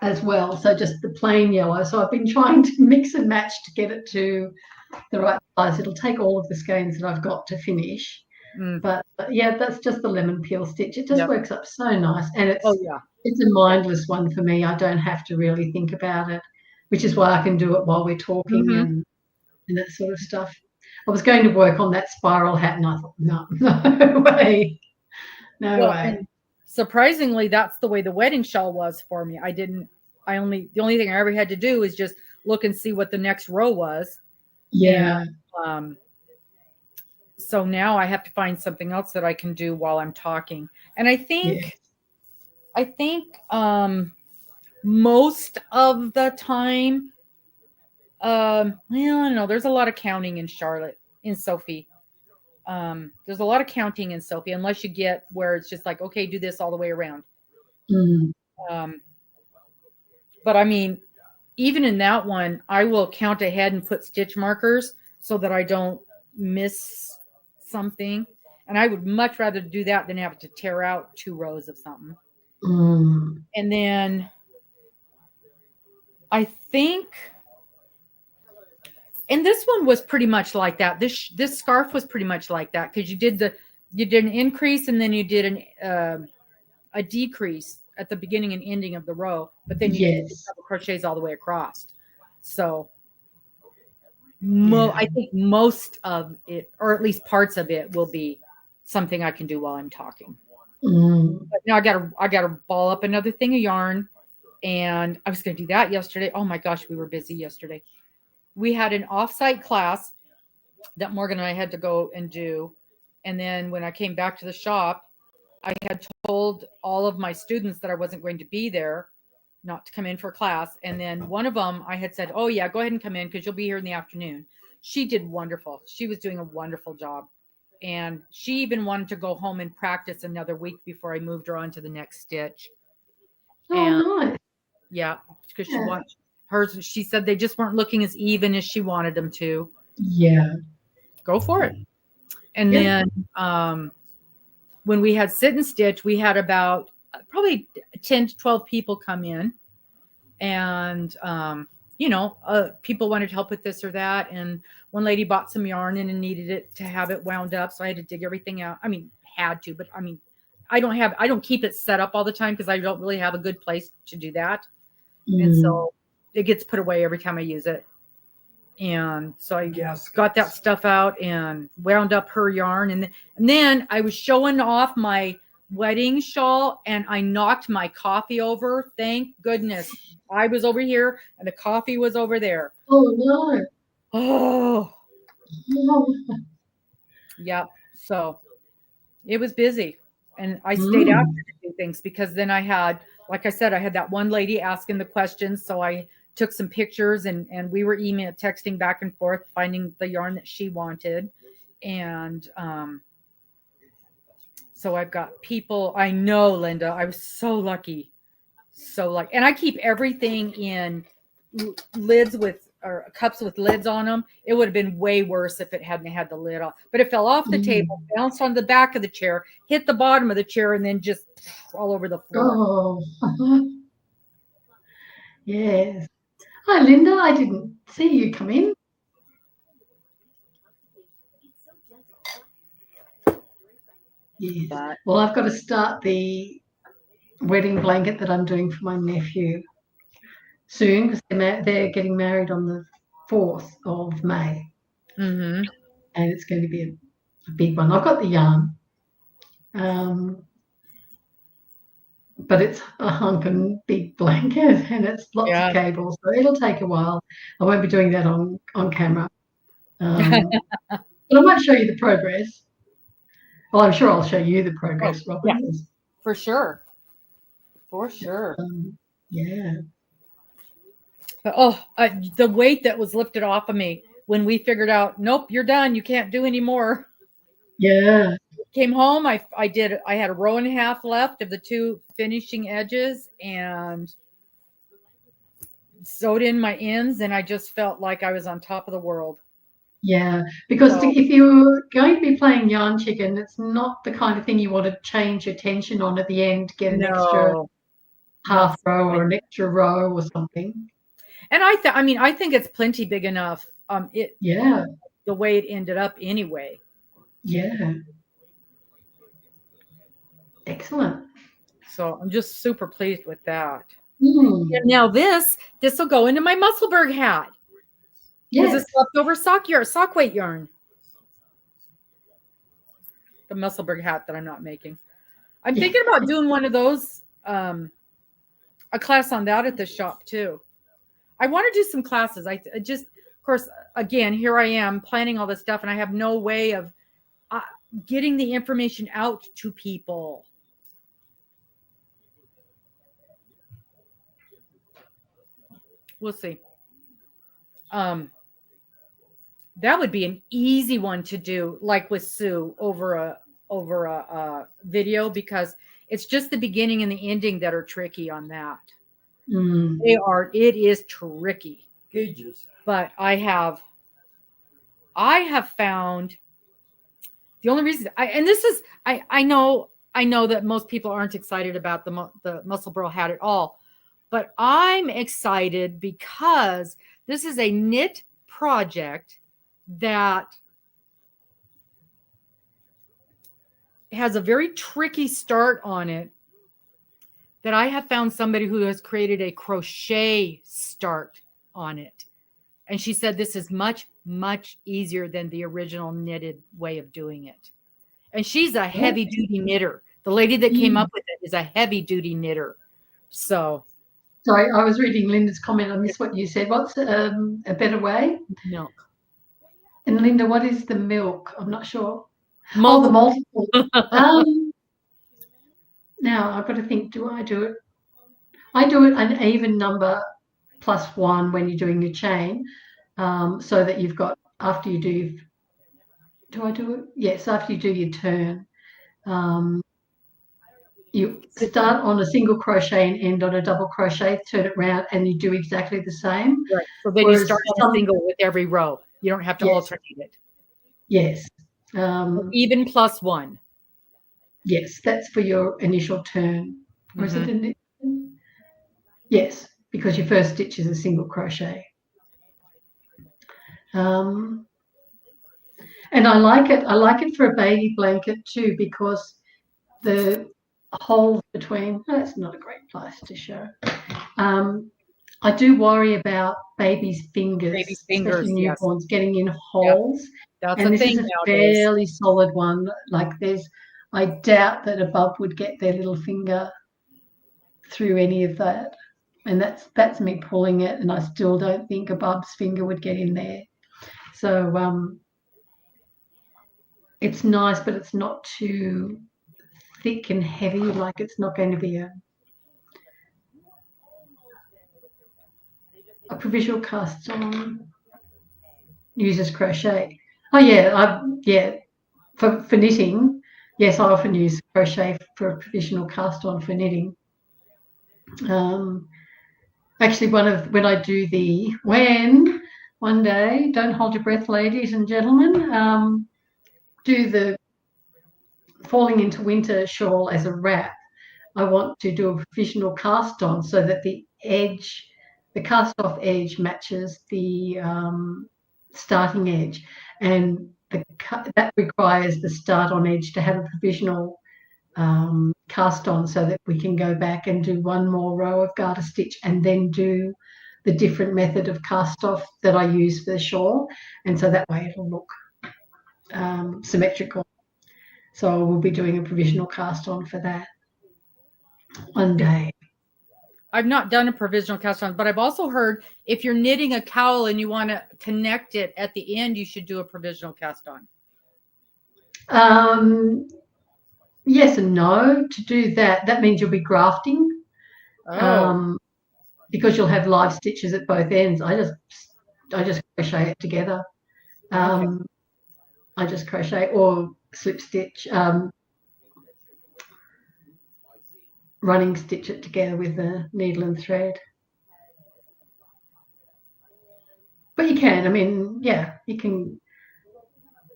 as well. So just the plain yellow. So I've been trying to mix and match to get it to the right size. It'll take all of the skeins that I've got to finish. But yeah, that's just the lemon peel stitch. It just works up so nice, and it's a mindless one for me. I don't have to really think about it, which is why I can do it while we're talking and that sort of stuff. I was going to work on that spiral hat, and I thought, no way, no way. Surprisingly, that's the way the wedding shawl was for me. The only thing I ever had to do is just look and see what the next row was. Yeah. And, so now I have to find something else that I can do while I'm talking. And I think most of the time, well, I don't know. There's a lot of counting in Sophie. There's a lot of counting in Sophie, unless you get where it's just like, okay, do this all the way around. But I mean, even in that one, I will count ahead and put stitch markers so that I don't miss something. And I would much rather do that than have to tear out 2 rows of something. And then I think, and this one was pretty much like that. This scarf was pretty much like that, because you did an increase and then you did a decrease at the beginning and ending of the row, but then you did double crochets all the way across. So I think most of it, or at least parts of it, will be something I can do while I'm talking. But now I gotta ball up another thing of yarn, and I was gonna do that yesterday. Oh my gosh, we were busy yesterday. We had an offsite class that Morgan and I had to go and do, and then when I came back to the shop, I had told all of my students that I wasn't going to be there, not to come in for class. And then one of them, I had said, oh yeah, go ahead and come in because you'll be here in the afternoon. She did wonderful. She was doing a wonderful job. And she even wanted to go home and practice another week before I moved her on to the next stitch. Nice. Yeah, because she watched hers. She said they just weren't looking as even as she wanted them to. Yeah. Go for it. And then when we had sit and stitch, we had about probably 10 to 12 people come in, and people wanted help with this or that. And one lady bought some yarn and needed it to have it wound up, so I had to dig everything out. I mean, had to, but I mean, I don't keep it set up all the time because I don't really have a good place to do that. And so it gets put away every time I use it. And so I got that stuff out and wound up her yarn. And then I was showing off my wedding shawl and I knocked my coffee over. Thank goodness. I was over here and the coffee was over there. Oh, no. Oh. Yep. So it was busy. And I stayed after to do things because then I had, like I said, I had that one lady asking the questions. So I took some pictures, and we were texting back and forth, finding the yarn that she wanted. And so I've got people. I know, Linda, I was so lucky. So like, and I keep everything in lids or cups with lids on them. It would have been way worse if it hadn't had the lid off. But it fell off the table, bounced on the back of the chair, hit the bottom of the chair, and then just all over the floor. Oh, yes. Hi, Linda. I didn't see you come in. Yes. Well, I've got to start the wedding blanket that I'm doing for my nephew soon, because they're getting married on the 4th of May. Mm-hmm. And it's going to be a big one. I've got the yarn, but it's a hunkin' big blanket, and it's lots of cables, so it'll take a while. I won't be doing that on camera, but I might show you the progress. Well, I'm sure I'll show you the progress, Robbin. Yeah, for sure. For sure. Yeah. But the weight that was lifted off of me when we figured out, nope, you're done. You can't do anymore. Yeah. Came home. I had a row and a half left of the 2 finishing edges, and sewed in my ends, and I just felt like I was on top of the world. Yeah, because if you're going to be playing yarn chicken, it's not the kind of thing you want to change your tension on at the end, get an extra half row or an extra row or something. And I think it's plenty big enough. The way it ended up anyway. Yeah. Excellent. So I'm just super pleased with that. And now this will go into my Musselburgh hat. Yes. This is leftover sock weight yarn. The Musselburgh hat that I'm not making. I'm thinking about doing one of those, a class on that at the shop too. I want to do some classes. I just, of course, again, here I am planning all this stuff, and I have no way of getting the information out to people. We'll see. That would be an easy one to do, like with Sue, over a video, because it's just the beginning and the ending that are tricky on that. It is tricky. Gauges. But I have found the only reason I know that most people aren't excited about the Musselburgh hat at all, but I'm excited because this is a knit project that has a very tricky start on it, that I have found somebody who has created a crochet start on it. And she said this is much, much easier than the original knitted way of doing it. And she's a heavy duty knitter. The lady that came up with it is a heavy duty knitter. So. Sorry, I was reading Linda's comment. I missed what you said. What's a better way? Milk. And Linda, what is the milk? I'm not sure. Oh, the multiple. Now I've got to think, do I do it? I do it an even number +1 when you're doing your chain, so that you've got, after you do I do it? Yes, after you do your turn, you start on a single crochet and end on a double crochet, turn it round, and you do exactly the same. Right. So then you start on a single with every row. You don't have to alternate it. Yes. Even +1. Yes, that's for your initial turn. Or is it yes, because your first stitch is a single crochet. And I like it. I like it for a baby blanket too, because the holes between, that's not a great place to show. I do worry about baby's fingers, especially newborns, getting in holes. That's and this thing is a fairly solid one. Like I doubt that a bub would get their little finger through any of that. And that's me pulling it, and I still don't think a bub's finger would get in there. So it's nice, but it's not too thick and heavy. Like, it's not going to be a provisional cast on uses crochet. Oh yeah, for knitting. Yes, I often use crochet for a provisional cast on for knitting. Actually, when I do one day, don't hold your breath, ladies and gentlemen, do the falling into winter shawl as a wrap. I want to do a provisional cast on so that the cast off edge matches the starting edge, and that requires the start on edge to have a provisional cast on so that we can go back and do one more row of garter stitch and then do the different method of cast off that I use for the shawl, and so that way it'll look symmetrical. So we'll be doing a provisional cast on for that one day. I've not done a provisional cast on, but I've also heard if you're knitting a cowl and you want to connect it at the end, you should do a provisional cast on. Yes and no. To do that means you'll be grafting. Because you'll have live stitches at both ends. I just crochet it together. I just crochet or slip stitch, running stitch it together with a needle and thread. But you can, I mean, yeah, you can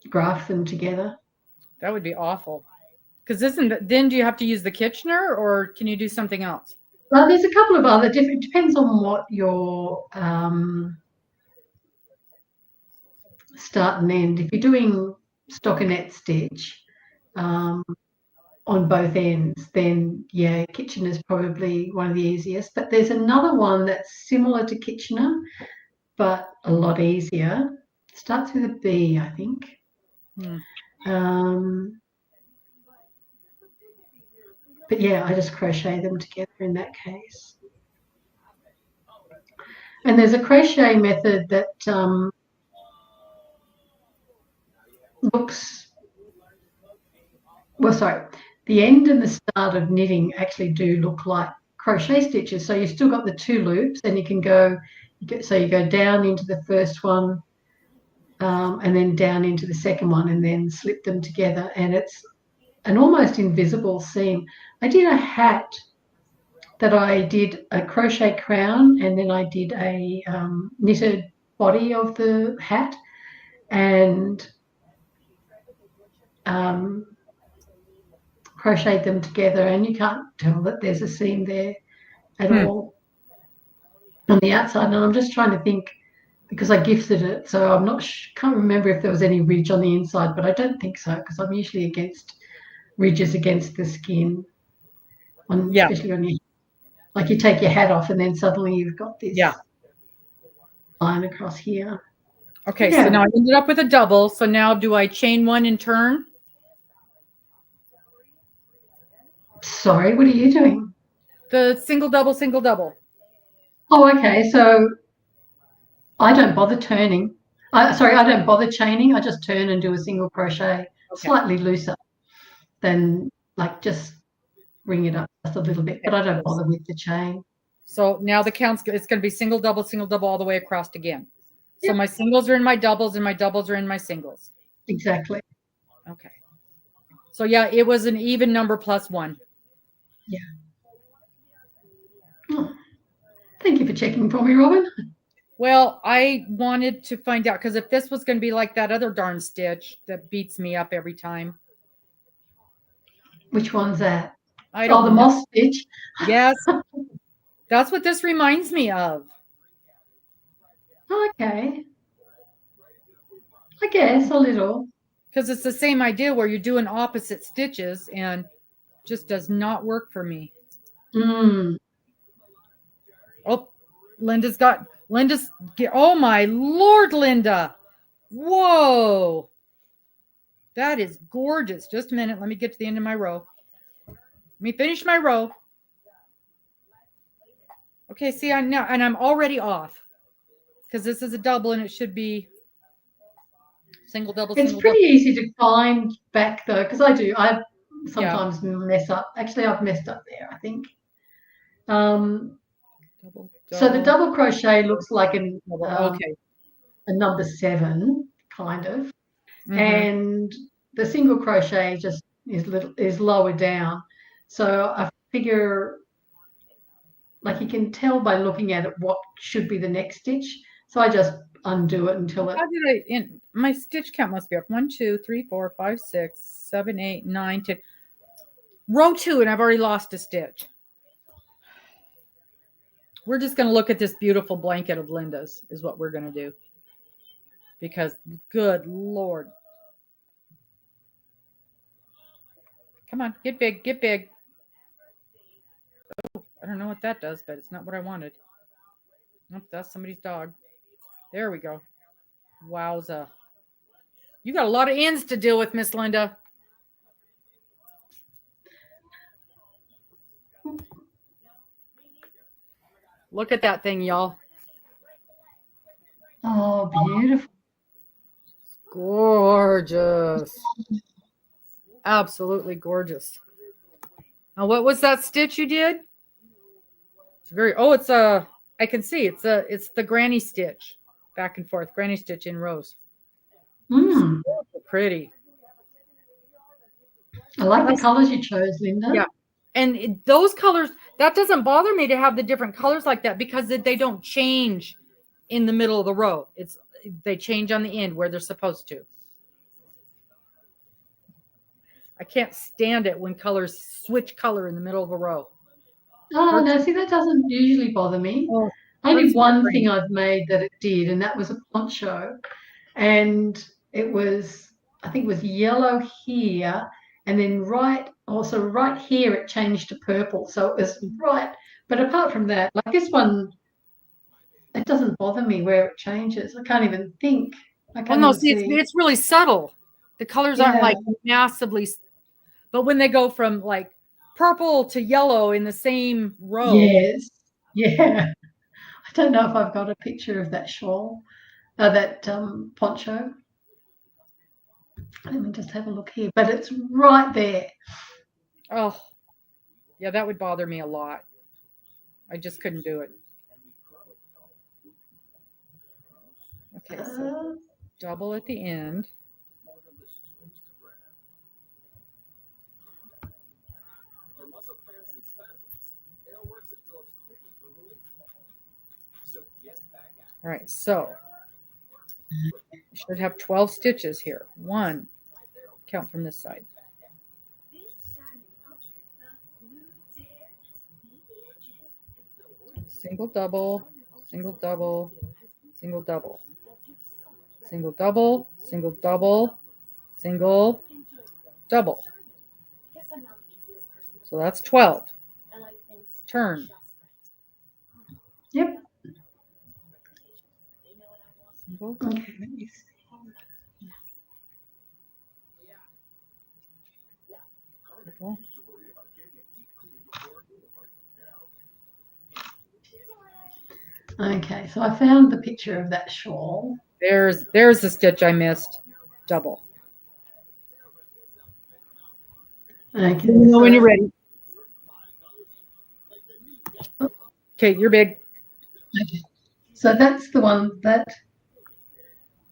graft them together. That would be awful. Because then do you have to use the Kitchener or can you do something else? Well, there's a couple of other different, depends on what your start and end. If you're doing stockinette stitch on both ends, then yeah, Kitchener is probably one of the easiest. But there's another one that's similar to Kitchener, but a lot easier. It starts with a B, I think. But yeah, I just crochet them together in that case. And there's a crochet method that the end and the start of knitting actually do look like crochet stitches. So you've still got the 2 loops, and you can go, so you go down into the first one and then down into the second one and then slip them together, and it's an almost invisible seam. I did a hat that I did a crochet crown, and then I did a knitted body of the hat, and crocheted them together, and you can't tell that there's a seam there at all on the outside. And I'm just trying to think, because I gifted it, so I'm can't remember if there was any ridge on the inside, but I don't think so, because I'm usually against ridges against the skin, especially on your, like you take your hat off and then suddenly you've got this line across here. Okay, so now I ended up with a double. So now do I chain one and turn? Sorry, what are you doing? The single, double, single, double. Oh, okay. So I don't bother turning. I don't bother chaining. I just turn and do a single crochet, slightly looser than, like, just ring it up just a little bit, but I don't bother with the chain. So now the count's, it's going to be single, double, all the way across again. So my singles are in my doubles and my doubles are in my singles. Exactly. Okay. So yeah, it was an even number plus 1. Yeah. Oh, thank you for checking for me, Robbin. Well, I wanted to find out, because if this was going to be like that other darn stitch that beats me up every time. Which one's that? I don't know. The moss stitch. Yes. That's what this reminds me of. Okay. I guess a little. Because it's the same idea where you're doing opposite stitches and just does not work for me. Oh, oh my Lord, Linda. Whoa. That is gorgeous. Just a minute. Let me get to the end of my row. Let me finish my row. Okay, see, I'm already off. Because this is a double and it should be single, double, it's single, pretty double. easy to find back, though, because I sometimes mess up. Actually, I've messed up there, I think. Double. So the double crochet looks like a number 7, kind of, and the single crochet just is lower down. So I figure, like, you can tell by looking at it what should be the next stitch. So I just undo it until it. How did my stitch count must be up. 1, 2, 3, 4, 5, 6, 7, 8, 9, 10. Row 2, and I've already lost a stitch. We're just going to look at this beautiful blanket of Linda's is what we're going to do. Because good Lord. Come on, get big, get big. Oh, I don't know what that does, but it's not what I wanted. Nope, that's somebody's dog. There we go. Wowza. You got a lot of ends to deal with, Miss Linda. Look at that thing, y'all. Oh, beautiful. Gorgeous. Absolutely gorgeous. Now, what was that stitch you did? It's I can see it's the granny stitch, back and forth, granny stitch in rows. So pretty. I like the colors you chose, Linda. Yeah. And those colors, that doesn't bother me to have the different colors like that because they don't change in the middle of the row. They change on the end where they're supposed to. I can't stand it when colors switch color in the middle of a row. Oh, no, see, that doesn't usually bother me. Oh, only one thing I've made that it did, and that was a poncho. And it was, I think it was yellow here, and then right here it changed to purple. So it was right. But apart from that, like this one, it doesn't bother me where it changes. I can't even think. It's really subtle. The colors aren't like massively, but when they go from like purple to yellow in the same row. Yes. Yeah. I don't know if I've got a picture of that shawl, that poncho. Let me just have a look here. But it's right there. Oh, yeah, that would bother me a lot. I just couldn't do it. Okay, so double at the end. All right, so you should have 12 stitches here. 1, count from this side. Single, double, single, double, single, double, single, double, single, double, single, double. So that's 12. Turn. Yep. Single. Okay, let me see. Double. Okay, so I found the picture of that shawl. There's the stitch I missed. Double. Okay. Let me know when you're ready. Okay, you're big. Okay. So that's the one that.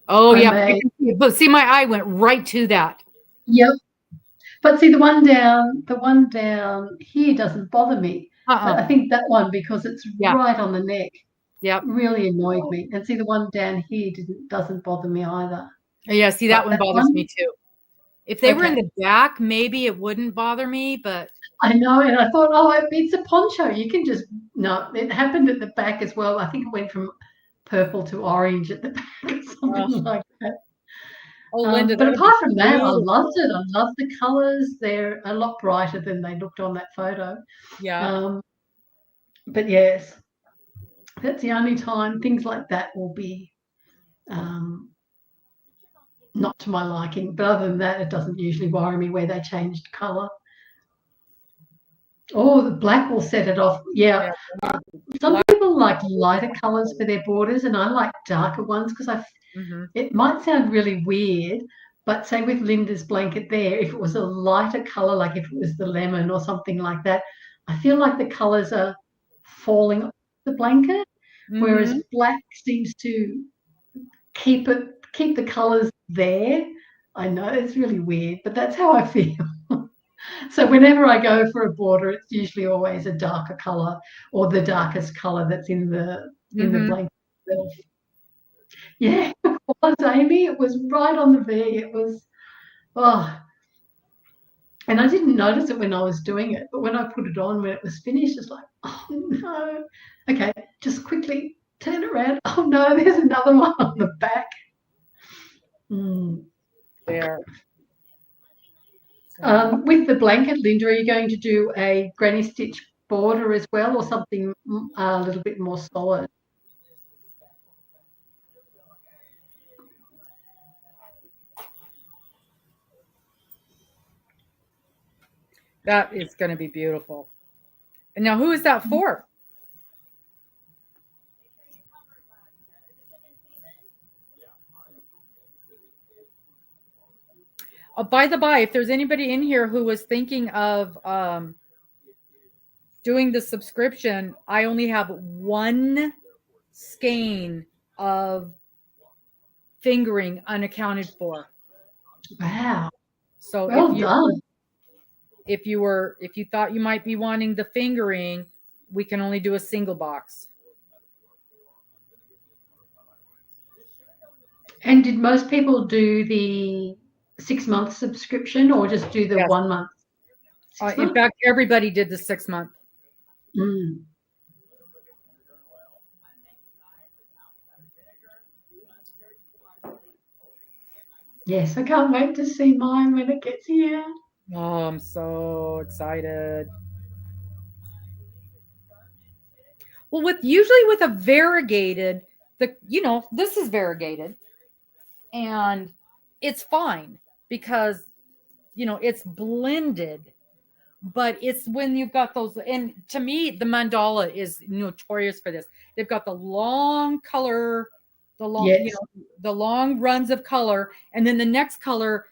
Oh, yeah. But see, my eye went right to that. Yep. But see, the one down here doesn't bother me. But I think that one, because it's right on the neck, really annoyed me. And see, the one down here doesn't bother me either. Yeah, see, that one bothers me too. If they were in the back, maybe it wouldn't bother me, but. I know, and I thought, it's a poncho. You can just, no, it happened at the back as well. I think it went from purple to orange at the back or something like that. Oh, Linda, but apart from that, I loved it. I loved the colors. They're a lot brighter than they looked on that photo. Yeah. But yes, that's the only time things like that will be not to my liking. But other than that, it doesn't usually worry me where they changed color. Oh, the black will set it off. Yeah. Some people like lighter colors for their borders, and I like darker ones because it might sound really weird, but say with Linda's blanket there, if it was a lighter color, like if it was the lemon or something like that, I feel like the colors are falling the blanket, whereas Mhm. black seems to keep the colors there. I know it's really weird, but that's how I feel. So whenever I go for a border, it's usually always a darker color or the darkest color that's in the Mhm. blanket itself. Yeah, it was, Amy. It was right on the V. It was, oh, and I didn't notice it when I was doing it, but when I put it on, when it was finished, it's like, oh no. Okay, just quickly turn around. Oh no, there's another one on the back. There. With the blanket, Linda, are you going to do a granny stitch border as well, or something a little bit more solid? That is going to be beautiful. And now, who is that for? Oh, by the by, if there's anybody in here who was thinking of doing the subscription, I only have one skein of fingering unaccounted for. Wow. So well done. If you thought you might be wanting the fingering, we can only do a single box. And did most people do the 6-month subscription or just do the 1 month? In fact, everybody did the 6 month. Yes, I can't wait to see mine when it gets here. Oh, I'm so excited. Well, usually with a variegated, this is variegated, and it's fine because it's blended. But it's when you've got those, and to me, the mandala is notorious for this. They've got the long color, the long runs of color, and then the next color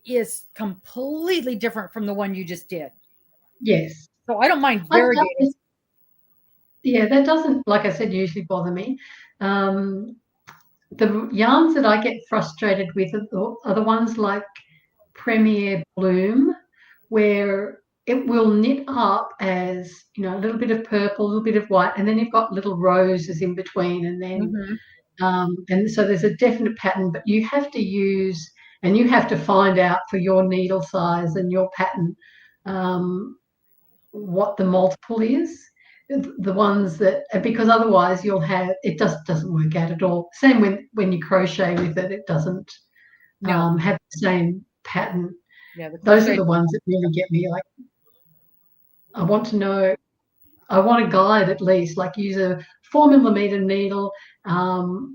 is completely different from the one you just did. Yes. So I don't mind variegated. Yeah, that doesn't, like I said, usually bother me. The yarns that I get frustrated with are the ones like Premier Bloom, where it will knit up as, a little bit of purple, a little bit of white, and then you've got little roses in between, and then and so there's a definite pattern, but you have to use, and you have to find out for your needle size and your pattern what the multiple is. The ones that, because otherwise you'll have, it just doesn't work out at all. Same when you crochet with it, it doesn't have the same pattern. Yeah, those are the ones that really get me. Like, I want to know, I want a guide at least, like use a 4mm needle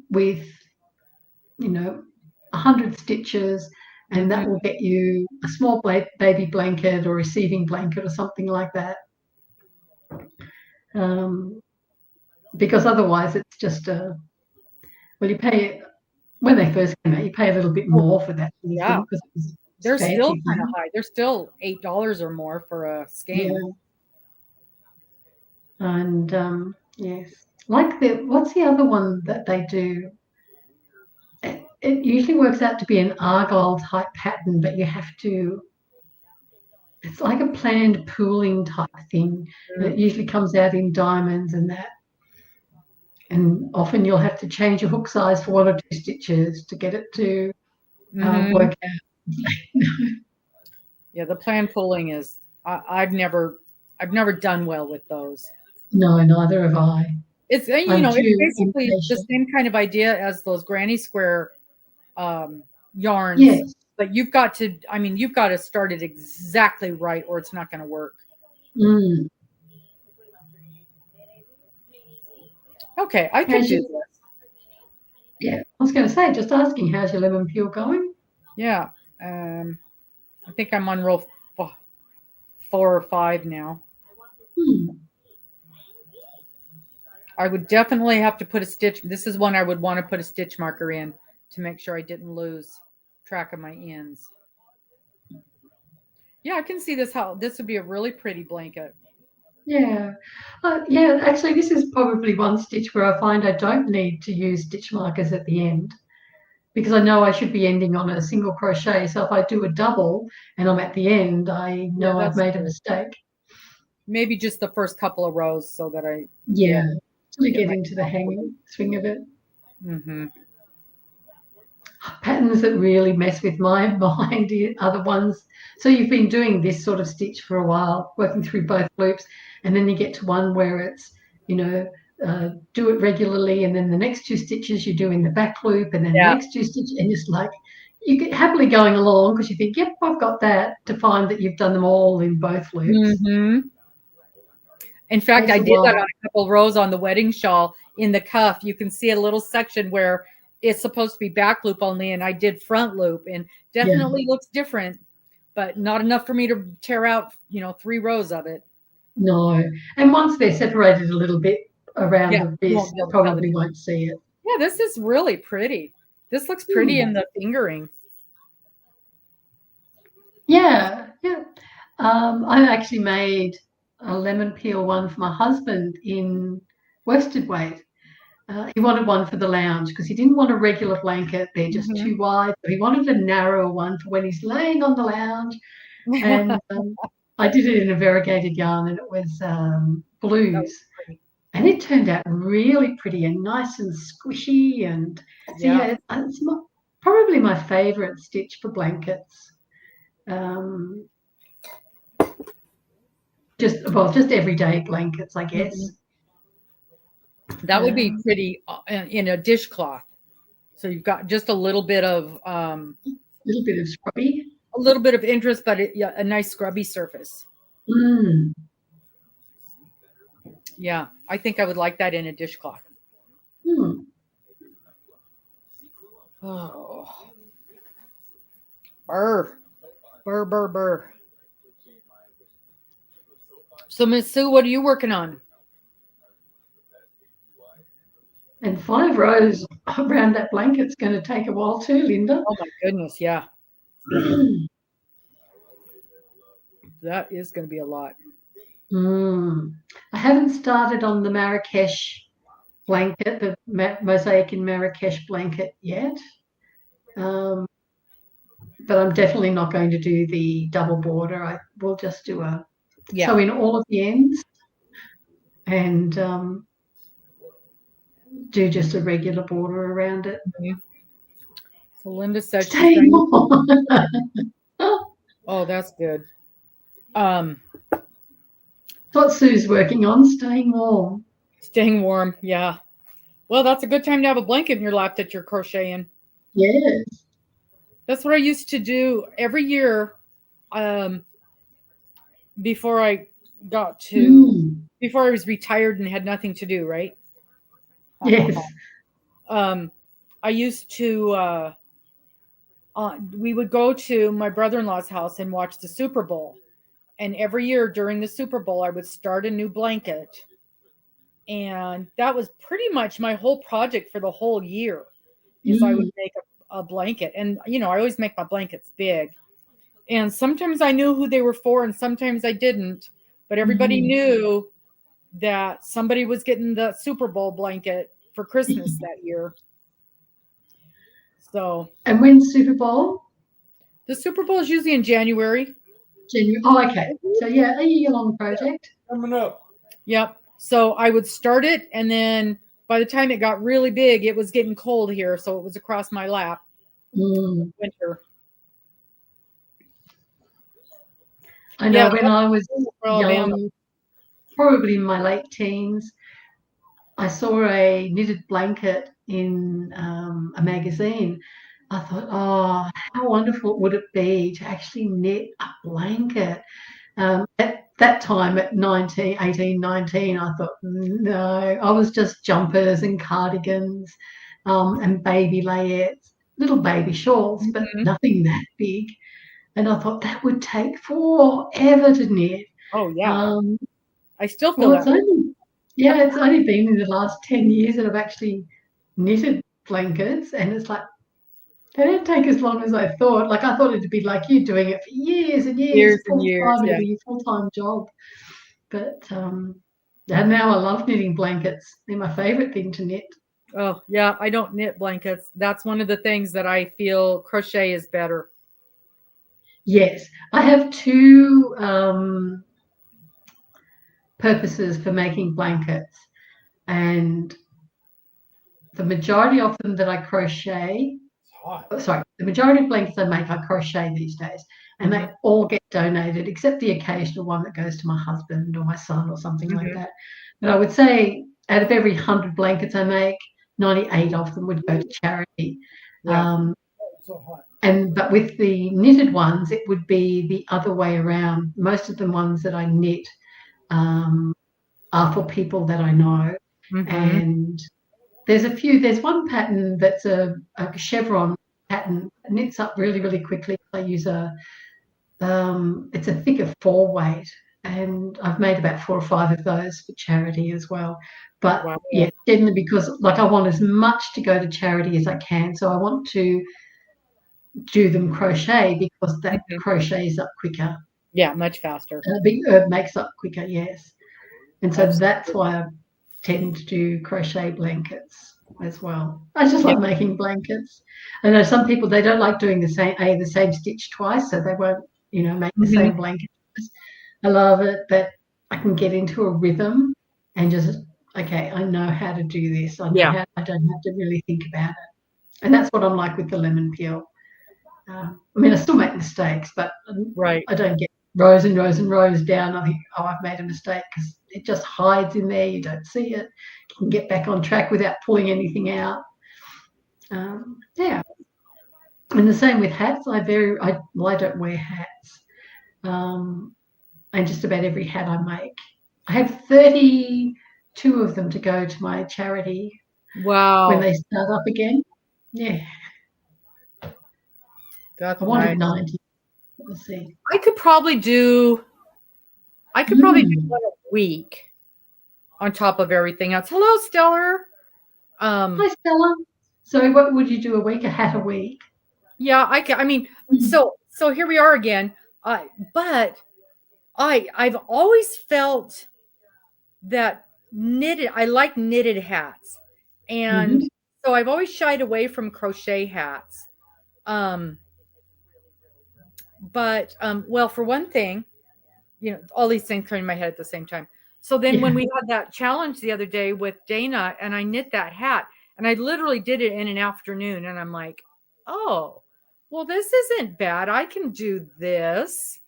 with 100 stitches, and that will get you a small baby blanket or receiving blanket or something like that. Because otherwise it's just you pay, when they first came out, you pay a little bit more for that sort of thing because they're still kind of high. They're still $8 or more for a skein. Yeah. And yes, like what's the other one that they do? It usually works out to be an argyle type pattern, but you have to, it's like a planned pooling type thing. And it usually comes out in diamonds and that. And often you'll have to change your hook size for 1 or 2 stitches to get it to work out. Yeah, the planned pooling is, I've never done well with those. No, neither have I. It's it's basically the same kind of idea as those granny square yarns. Yes. But you've got to start it exactly right, or it's not going to work. Okay, I can do this. Yeah, I was going to say, just asking, how's your lemon peel going? Yeah, I think I'm on row 4 or 5 now. I would definitely have to put a stitch. This is one I would want to put a stitch marker in to make sure I didn't lose track of my ends. Yeah, I can see this, how this would be a really pretty blanket. Yeah. Yeah, actually, this is probably one stitch where I find I don't need to use stitch markers at the end because I know I should be ending on a single crochet. So if I do a double and I'm at the end, I Yeah, know I've that's made a true. mistake. Maybe just the first couple of rows so that I Yeah, till you get get my into the swing of it. Mm-hmm. Patterns that really mess with my mind are the ones. So you've been doing this sort of stitch for a while, working through both loops, and then you get to one where it's, do it regularly, and then the next two stitches you do in the back loop, and then the Yeah. next two stitches, and just like you get happily going along because you think, yep, I've got that, to find that you've done them all in both loops. Mm-hmm. In fact, I did that on a couple rows on the wedding shawl in the cuff. You can see a little section where it's supposed to be back loop only, and I did front loop, and definitely looks different, but not enough for me to tear out, 3 rows of it. No, and once they're separated a little bit around the bist, you you probably won't see it. Yeah, this is really pretty. This looks pretty in the fingering. Yeah, yeah. I actually made a lemon peel one for my husband in worsted weight. He wanted one for the lounge because he didn't want a regular blanket. They're just too wide. So he wanted a narrower one for when he's laying on the lounge. And I did it in a variegated yarn, and it was blues. And it turned out really pretty and nice and squishy. And so, yeah, it's probably my favourite stitch for blankets. Just everyday blankets, I guess. That would be pretty in a dishcloth. So you've got just a little bit of scrubby, a little bit of interest, but a nice scrubby surface. Yeah, I think I would like that in a dishcloth. Oh, burr. So, Miss Sue, what are you working on? And 5 rows around that blanket's going to take a while too, Linda. Oh my goodness, yeah. That is going to be a lot. I haven't started on the Marrakesh blanket, the mosaic in Marrakesh blanket yet. But I'm definitely not going to do the double border. I will just do sew in all of the ends and do just a regular border around it. So Linda said staying warm. Oh, that's good. What Sue's working on, staying warm. Staying warm, yeah. Well, that's a good time to have a blanket in your lap that you're crocheting. Yes. That's what I used to do every year before I got to, before I was retired and had nothing to do, right? Yes. I used to, we would go to my brother-in-law's house and watch the Super Bowl. And every year during the Super Bowl, I would start a new blanket. And that was pretty much my whole project for the whole year. Is I would make a blanket. And, I always make my blankets big. And sometimes I knew who they were for and sometimes I didn't. But everybody knew that somebody was getting the Super Bowl blanket for Christmas that year. So. And when's Super Bowl? The Super Bowl is usually in January. Oh, okay. So, yeah, a year-long project. Coming up. Yep. So I would start it, and then by the time it got really big, it was getting cold here, so it was across my lap. Winter. I know when I was young, probably in my late teens, I saw a knitted blanket in a magazine. I thought, oh, how wonderful would it be to actually knit a blanket? At that time, at 18, 19, I thought, no, I was just jumpers and cardigans and baby layettes, little baby shawls, but nothing that big. And I thought that would take forever to knit. Oh, yeah. I still feel that. It's only been in the last 10 years that I've actually knitted blankets, and it's like, they don't take as long as I thought. Like, I thought it'd be like you doing it for years and years, and years, it'd be a full-time job. But and now I love knitting blankets. They're my favorite thing to knit. Oh, yeah, I don't knit blankets. That's one of the things that I feel crochet is better. Yes, I have two purposes for making blankets, and the majority of them that I crochet, the majority of blankets I make, I crochet these days, and they all get donated, except the occasional one that goes to my husband or my son or something like that. But I would say out of every 100 blankets I make, 98 of them would go to charity. Yeah. But with the knitted ones, it would be the other way around. Most of the ones that I knit are for people that I know. And there's one pattern that's a chevron pattern, knits up really, really quickly. I use it's a thicker 4 weight, and I've made about 4 or 5 of those for charity as well. But yeah, generally because like I want as much to go to charity as I can, so I want to do them crochet because that crochets up quicker. Yeah, much faster. Big herb makes up quicker, yes. And so that's why I tend to do crochet blankets as well. I just love making blankets. I know some people, they don't like doing the same stitch twice, so they won't, make the same blanket. I love it, but I can get into a rhythm and just, okay, I know how to do this. I don't have to really think about it. And that's what I'm like with the lemon peel. I mean, I still make mistakes, but I don't get rows and rows and rows down. I think, I've made a mistake, because it just hides in there. You don't see it. You can get back on track without pulling anything out. Yeah. And the same with hats. I don't wear hats. And just about every hat I make. I have 32 of them to go to my charity. Wow. When they start up again. Yeah. That's I wanted 90. Let's see. I could probably do one a week on top of everything else. Hello, Stellar. Hi, Stella. So what would you do a week? A hat a week? Yeah, I mean, so here we are again. But I've always felt that I like knitted hats. And so I've always shied away from crochet hats. But well, for one thing, all these things come in my head at the same time. So then when we had that challenge the other day with Dana, and I knit that hat, and I literally did it in an afternoon, and I'm like, oh, well, this isn't bad. I can do this.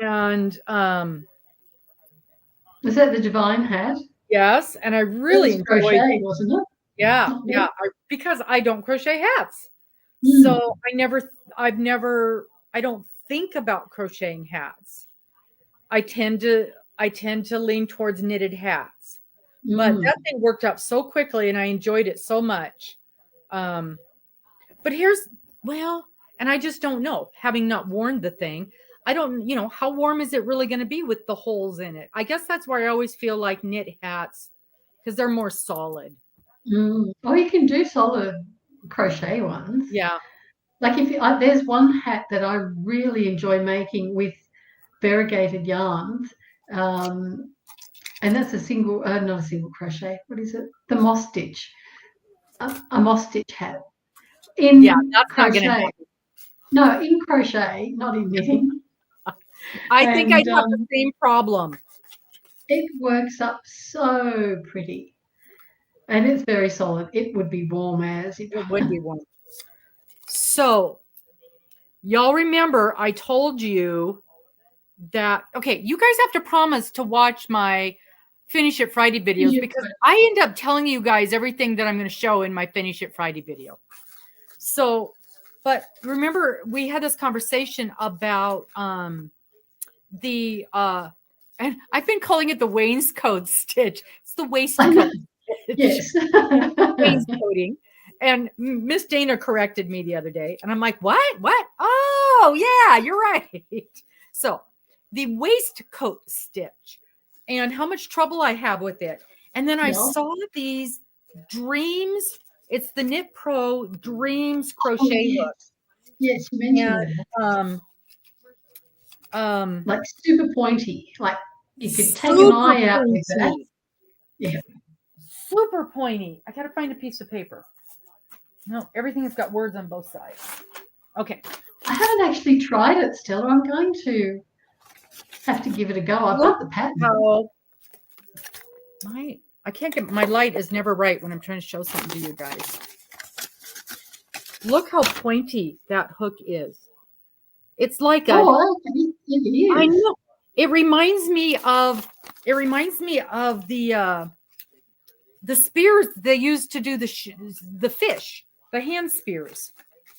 And was that the Divine hat? Yes, and I really enjoyed crochet, wasn't it? Yeah, because I don't crochet hats. So I don't think about crocheting hats. I tend to lean towards knitted hats. But that thing worked out so quickly, and I enjoyed it so much. But and I just don't know, having not worn the thing, I don't, how warm is it really going to be with the holes in it? I guess that's why I always feel like knit hats, because they're more solid. Oh, you can do solid crochet ones. Yeah. Like there's one hat that I really enjoy making with variegated yarns, and that's not a single crochet. What is it? The moss stitch. A moss stitch hat. That's crochet. Not going to happen. No, in crochet, not in knitting. I think I'd have the same problem. It works up so pretty, and it's very solid. It would be warm as it would be warm. So, y'all remember I told you that, okay, you guys have to promise to watch my Finish It Friday videos, because I end up telling you guys everything that I'm going to show in my Finish It Friday video. So, but remember, we had this conversation about and I've been calling it the wainscot stitch. It's the waistcoat stitch. Yes. Wainscoting. And Miss Dana corrected me the other day, and I'm like, what? Oh, yeah, you're right. So the waistcoat stitch, and how much trouble I have with it. And then I saw these Dreams. It's the Knit Pro Dreams crochet hook. Yes, you mentioned that. Like super pointy, like You could take an eye out with that. pointy. Yeah. Super pointy. I gotta find a piece of paper. No, everything has got words on both sides. Okay. I haven't actually tried it, Stella. I'm going to have to give it a go. I've got the pattern. How I can't get my light is never right when I'm trying to show something to you guys. Look how pointy that hook is. It's like a. Oh, it is. I know. It reminds me of the spears they used to do the fish, the hand spears.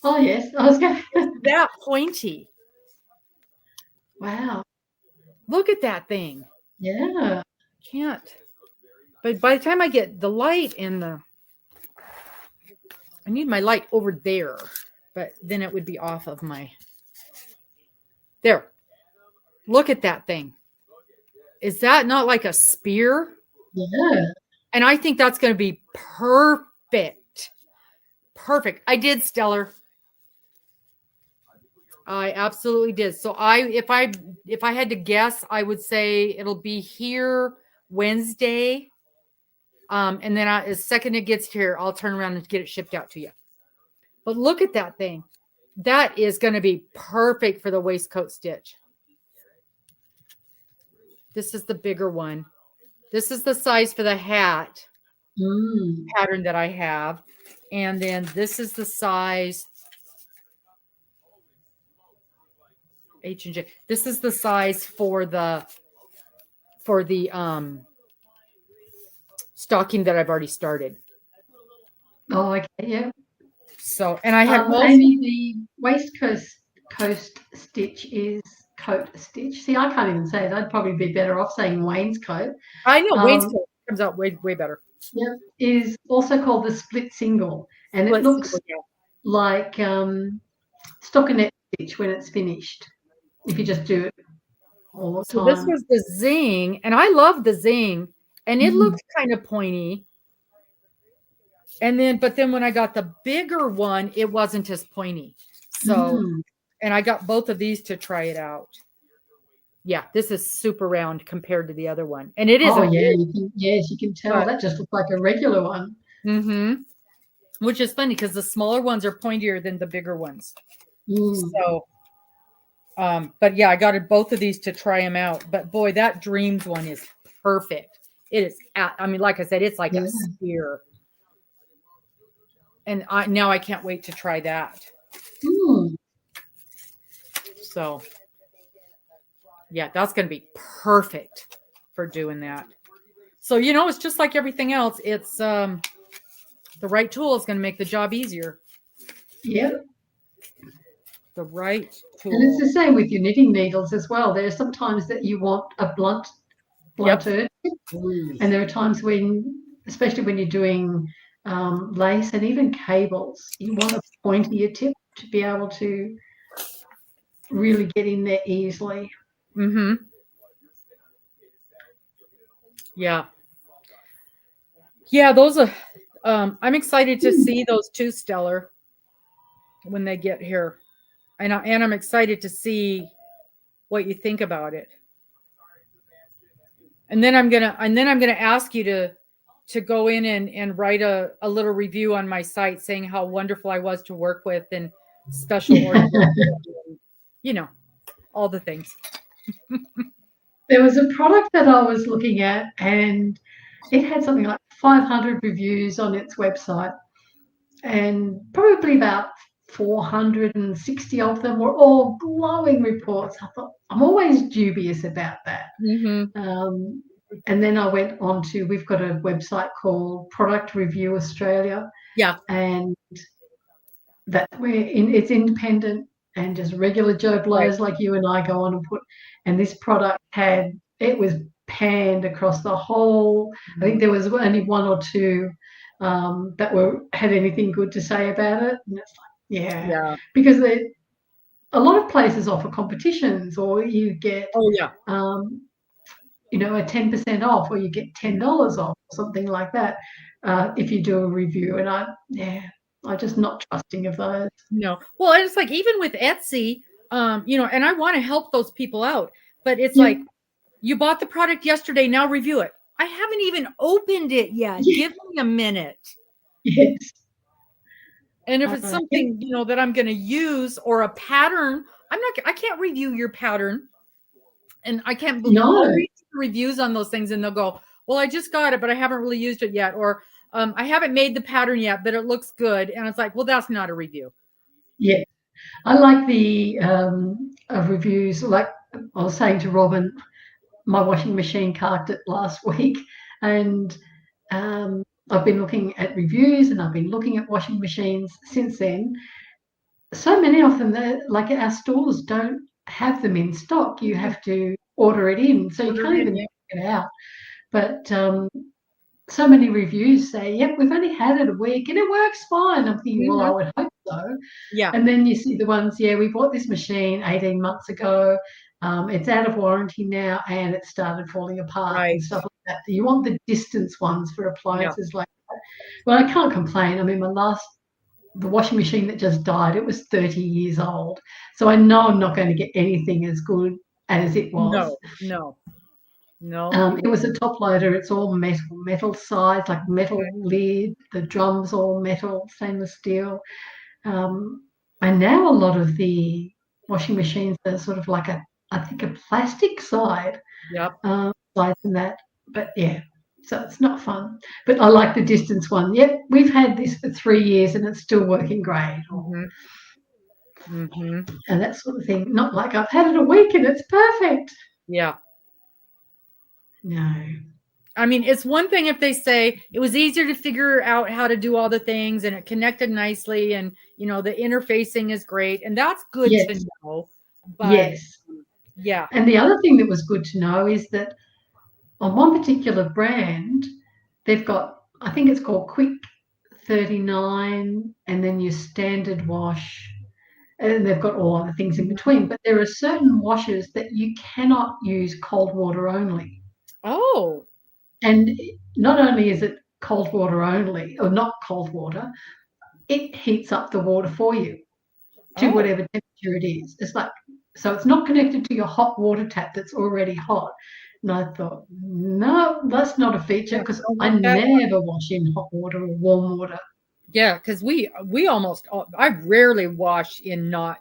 Oh yes, I was going. That pointy. Wow. Look at that thing. Yeah. Can't. But by the time I get the light in I need my light over there, but then it would be off of my. There. Look at that thing. Is that not like a spear? Yeah. And I think that's going to be perfect. Perfect. I did, Stellar. I absolutely did. So if I had to guess, I would say it'll be here Wednesday. And then as second it gets here, I'll turn around and get it shipped out to you. But look at that thing. That is going to be perfect for the waistcoat stitch. This is the bigger one. This is the size for the hat pattern that I have. And then this is the size H and J. This is the size for the stocking that I've already started. Oh, okay, yeah. So, and I have Amy, the waistcoat stitch is coat stitch. See, I can't even say it. I'd probably be better off saying wainscoat. I know wainscoat comes out way better. Yeah, is also called the split single, and it looks like stockinette stitch when it's finished. If you just do it all the time. So this was the zing, and I love the zing, and it looked kind of pointy. And then, but then when I got the bigger one, it wasn't as pointy. So, and I got both of these to try it out. Yeah, this is super round compared to the other one. And it is. Oh, yeah. You can tell. That just looks like a regular one. Mm-hmm. Which is funny because the smaller ones are pointier than the bigger ones. So, but yeah, I got both of these to try them out. But boy, that Dreams one is perfect. It is, I mean, like I said, it's like a spear. And now I can't wait to try that. So, yeah, that's going to be perfect for doing that. So, it's just like everything else. It's the right tool is going to make the job easier. Yep. The right tool. And it's the same with your knitting needles as well. There are some times that you want a blunter. And there are times when, especially when you're doing lace and even cables, you want a pointier tip to be able to really get in there easily. Yeah, those are I'm excited to see those two, Stellar, when they get here, and I'm excited to see what you think about it. And then I'm gonna ask you to go in and write a little review on my site saying how wonderful I was to work with and special orders, all the things. There was a product that I was looking at, and it had something like 500 reviews on its website, and probably about 460 of them were all glowing reports. I thought, I'm always dubious about that. And then I went on to, we've got a website called Product Review Australia. Yeah. And it's independent, and just regular Joe Blows like you and I go on and put, and this product it was panned across the whole. I think there was only one or two that had anything good to say about it. And it's like, because a lot of places offer competitions, or you get a 10% off, or you get $10 off, or something like that, if you do a review. And I'm just not trusting of those. No. Well, it's like even with Etsy, and I want to help those people out, but it's like You bought the product yesterday. Now review it. I haven't even opened it yet. Give me a minute. Yes. And if it's something, that I'm going to use or a pattern, I can't review your pattern. And I can't believe I'll read reviews on those things and they'll go, well, I just got it, but I haven't really used it yet. Or I haven't made the pattern yet, but it looks good. And it's like, well, that's not a review. Yeah. I like the reviews. Like I was saying to Robbin, my washing machine carked it last week. And I've been looking at reviews and I've been looking at washing machines since then. So many of them, like our stores don't have them in stock. You have to order it in, so you can't even check it out. But so many reviews say, yep, we've only had it a week and it works fine. I'm thinking, well, I would hope so. Yeah. And then you see the ones, we bought this machine 18 months ago. It's out of warranty now and it started falling apart and stuff like that. You want the distance ones for appliances like that. Well, I can't complain. I mean, the washing machine that just died, it was 30 years old. So I know I'm not going to get anything as good as it was. No. It was a top loader. It's all metal size, like metal lid. The drum's all metal, stainless steel. And now a lot of the washing machines are sort of like I think a plastic side. Yep. Side than that. But yeah. So it's not fun. But I like the distance one. Yep, we've had this for 3 years and it's still working great. And that sort of thing. Not like I've had it a week and it's perfect. Yeah. No. I mean, it's one thing if they say it was easier to figure out how to do all the things and it connected nicely and, the interfacing is great. And that's good to know. But, yeah. And the other thing that was good to know is that on one particular brand, they've got, I think it's called Quick 39 and then your standard wash. And they've got all other things in between. But there are certain washes that you cannot use cold water only. Oh. And not only is it cold water only, or not cold water, it heats up the water for you to whatever temperature it is. It's like, so it's not connected to your hot water tap that's already hot. And I thought, no, that's not a feature because I never wash in hot water or warm water. Yeah, because I rarely wash in not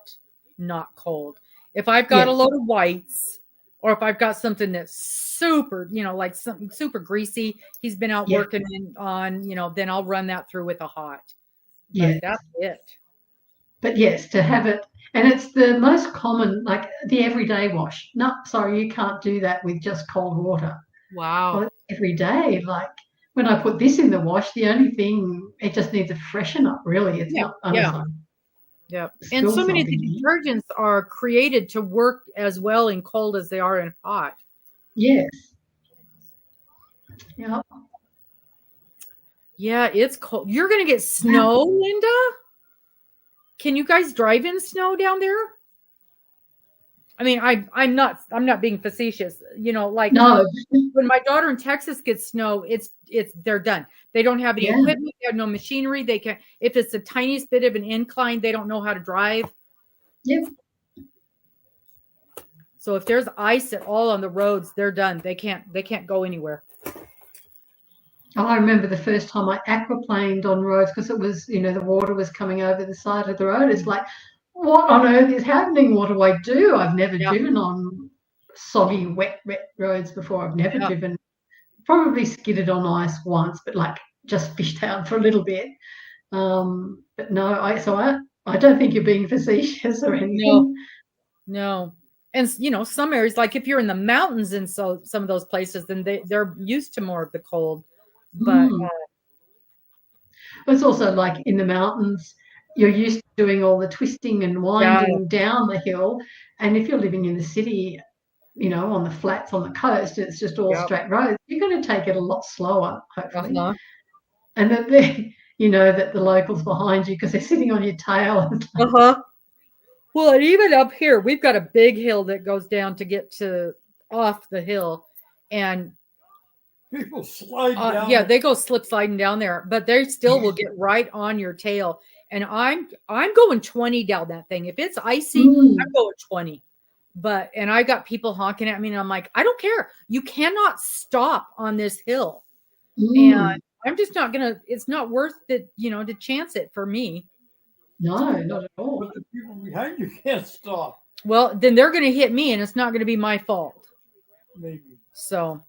cold. If I've got a load of whites or if I've got something that's super, like something super greasy, he's been out working on, then I'll run that through with a hot. But that's it. But yes, to have it, and it's the most common, like the everyday wash. No, sorry, you can't do that with just cold water. Wow. Well, every day, like when I put this in the wash, the only thing, it just needs a freshen up, really. It's not Yeah. And so many of the detergents are created to work as well in cold as they are in hot. Yes. Yeah. Yeah, it's cold. You're going to get snow, Linda? Can you guys drive in snow down there? I mean, I'm not being facetious. Like when my daughter in Texas gets snow, they're done. They don't have any equipment, they have no machinery. They can, if it's the tiniest bit of an incline, they don't know how to drive. Yep. So if there's ice at all on the roads, they're done. They can't go anywhere. Oh, I remember the first time I aquaplaned on roads because it was, the water was coming over the side of the road. It's like, what on earth is happening? What do I do? I've never driven on soggy, wet roads before. I've never driven, probably skidded on ice once, but like just fished out for a little bit. But no, I don't think you're being facetious or anything. No. And, some areas, like if you're in the mountains and so some of those places, then they're used to more of the cold. But it's also like in the mountains, you're used to doing all the twisting and winding down the hill. And if you're living in the city, on the flats on the coast, it's just all straight roads, you're going to take it a lot slower, hopefully. And that that the locals behind you because they're sitting on your tail. Well, and even up here, we've got a big hill that goes down to get off the hill, and people slide down. Yeah, they go slip sliding down there, but they still will get right on your tail. And I'm going 20 down that thing. If it's icy, I'm going 20. and I got people honking at me, and I'm like, I don't care. You cannot stop on this hill. And I'm just not gonna, it's not worth it, to chance it for me. No, not at all. But the people behind you can't stop. Well, then they're gonna hit me, and it's not gonna be my fault. Maybe. So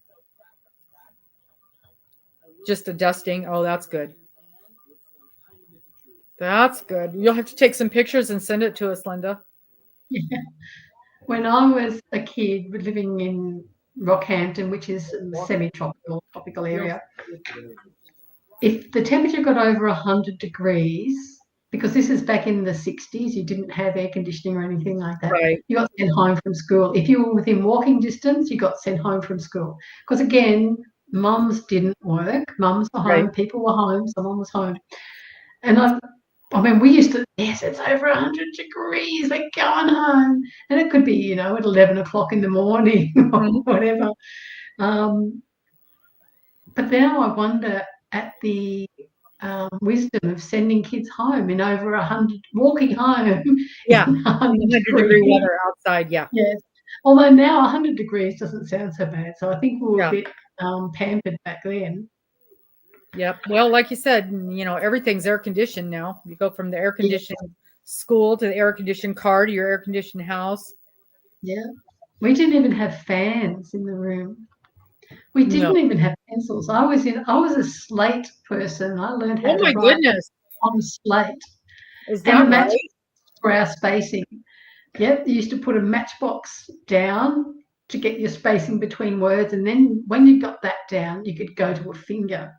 just a dusting. Oh, that's good. That's good. You'll have to take some pictures and send it to us, Linda. Yeah. When I was a kid living in Rockhampton, which is a semi-tropical area, if the temperature got over 100 degrees, because this is back in the 60s, you didn't have air conditioning or anything like that. Right. You got sent home from school. If you were within walking distance, you got sent home from school. Because again, mums didn't work. Mums were home. Right. People were home. Someone was home. And I mean, we used to, yes, it's over 100 degrees. We're going home. And it could be, at 11 o'clock in the morning or whatever. But now I wonder at the wisdom of sending kids home in over 100, walking home. Yeah, in 100 degree weather outside. Yeah. Yes. Although now 100 degrees doesn't sound so bad. So I think we were a bit pampered back then. Yep. Well, like you said, everything's air conditioned now. You go from the air conditioned school to the air conditioned car to your air conditioned house. Yeah. We didn't even have fans in the room. We didn't even have pencils. I was a slate person. I learned how to write on slate. Is that right? For our spacing. Yep, you used to put a matchbox down to get your spacing between words, and then when you got that down, you could go to a finger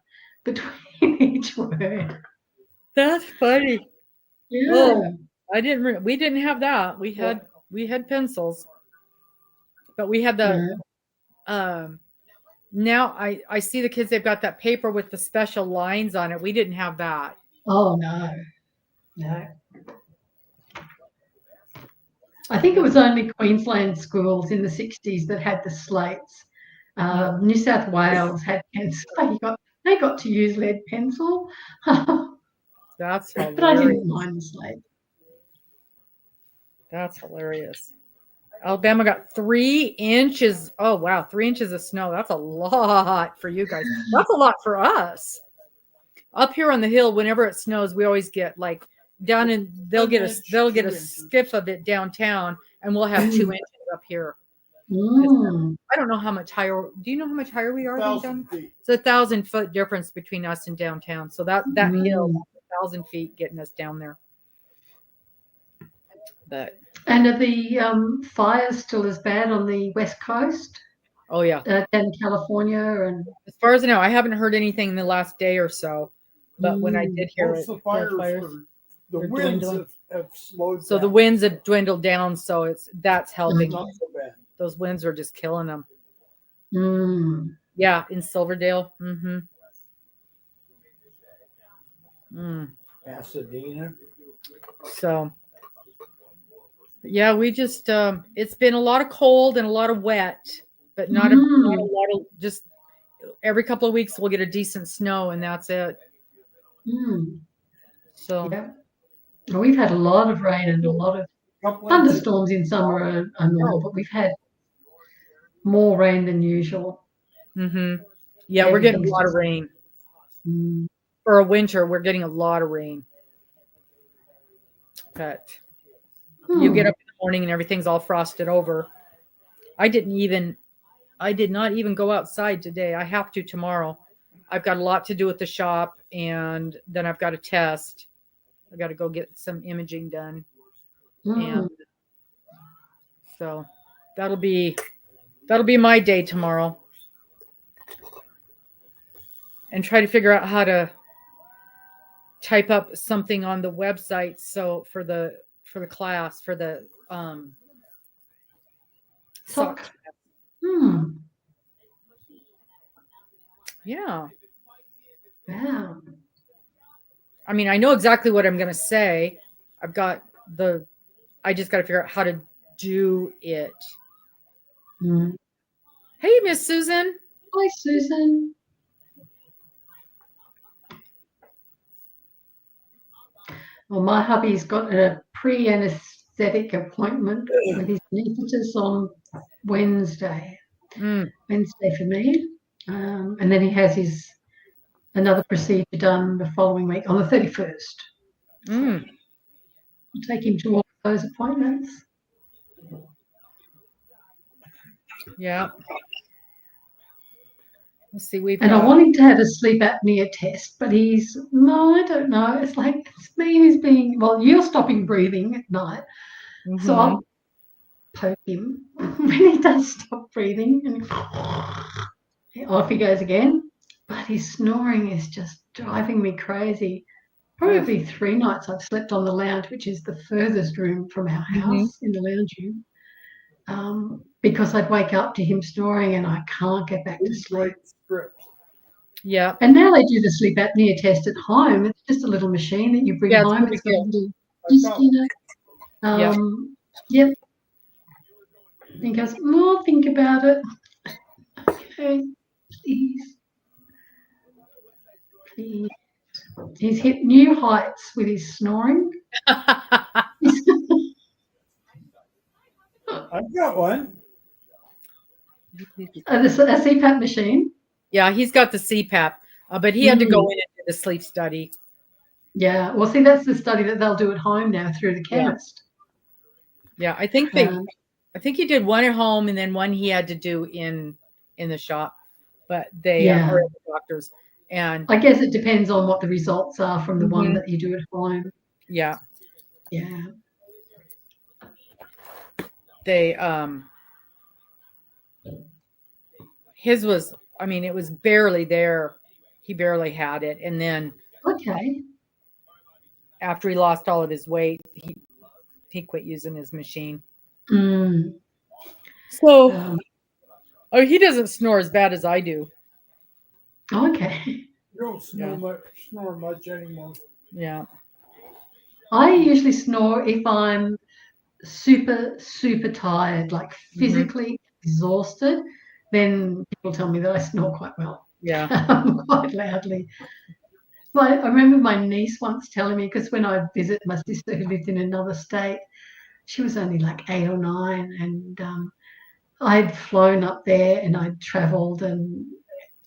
between each word. That's funny. Yeah. Oh, we didn't have that. We had pencils, but we had the now I see the kids, they've got that paper with the special lines on it. We didn't have that. Oh no. I think it was only Queensland schools in the 60s that had the slates. New South Wales had pencil. They got to use lead pencil. That's hilarious. But I didn't mind the slate. That's hilarious. Alabama got 3 inches. Oh, wow. 3 inches of snow. That's a lot for you guys. That's a lot for us. Up here on the hill, whenever it snows, we always get like down in, they'll get a skiff of it downtown, and we'll have 2 inches up here. I don't know how much higher. Do you know how much higher we are? It's 1,000-foot difference between us and downtown. So that hill, 1,000 feet getting us down there. But and are the fires still as bad on the West Coast? Oh yeah, down in California, and as far as I know, I haven't heard anything in the last day or so. But when I did hear the fires the winds have slowed down. So the winds have dwindled down, so that's helping. Not so bad. Those winds are just killing them. Yeah, in Silverdale. Pasadena. So yeah, we just it's been a lot of cold and a lot of wet, but not a lot of, just every couple of weeks we'll get a decent snow, and that's it. So yeah. Well, we've had a lot of rain and a lot of thunderstorms in summer are normal, but we've had more rain than usual. Yeah, we're getting a lot of rain. For a winter, we're getting a lot of rain. But you get up in the morning and everything's all frosted over. I did not even go outside today. I have to tomorrow. I've got a lot to do with the shop, and then I've got a test. I got to go get some imaging done. And so that'll be my day tomorrow. And try to figure out how to type up something on the website, so for the class, for the sock. Yeah. Wow. I mean, I know exactly what I'm going to say. I just got to figure out how to do it. Hey, Miss Susan. Hi, Susan. Well, my hubby's got a anesthetic appointment with his anaesthetist on Wednesday. Wednesday for me. And then he has another procedure done the following week on the 31st. So I'll take him to all those appointments. Yeah. Let's see. I want him to have a sleep apnea test, but I don't know. It's like it's me who's being, well, you're stopping breathing at night. So I'll poke him when he does stop breathing and off he goes again. But his snoring is just driving me crazy. Probably 3 nights I've slept on the lounge, which is the furthest room from our house in the lounge room, because I'd wake up to him snoring and I can't get back to sleep. Yeah. And now they do the sleep apnea test at home. It's just a little machine that you bring home. It's got a little disc in it. Yep. He goes, "More, think about it." Okay, please. He's hit new heights with his snoring. I've got one. A CPAP machine. Yeah, he's got the CPAP, but he had to go in and do the sleep study. Yeah, well, see, that's the study that they'll do at home now through the chemist. Yeah, I think he did one at home and then one he had to do in the shop, but they are the doctors. And I guess it depends on what the results are from the one that you do at home. Yeah. Yeah. They his was, I mean, it was barely there. He barely had it. And then after he lost all of his weight, he quit using his machine. So he doesn't snore as bad as I do. Okay. You don't snore much anymore. Yeah. I usually snore if I'm super, super tired, like physically exhausted. Then people tell me that I snore quite well. Yeah. Quite loudly. But I remember my niece once telling me, because when I visit my sister who lived in another state, she was only like 8 or 9, and I'd flown up there and I'd traveled and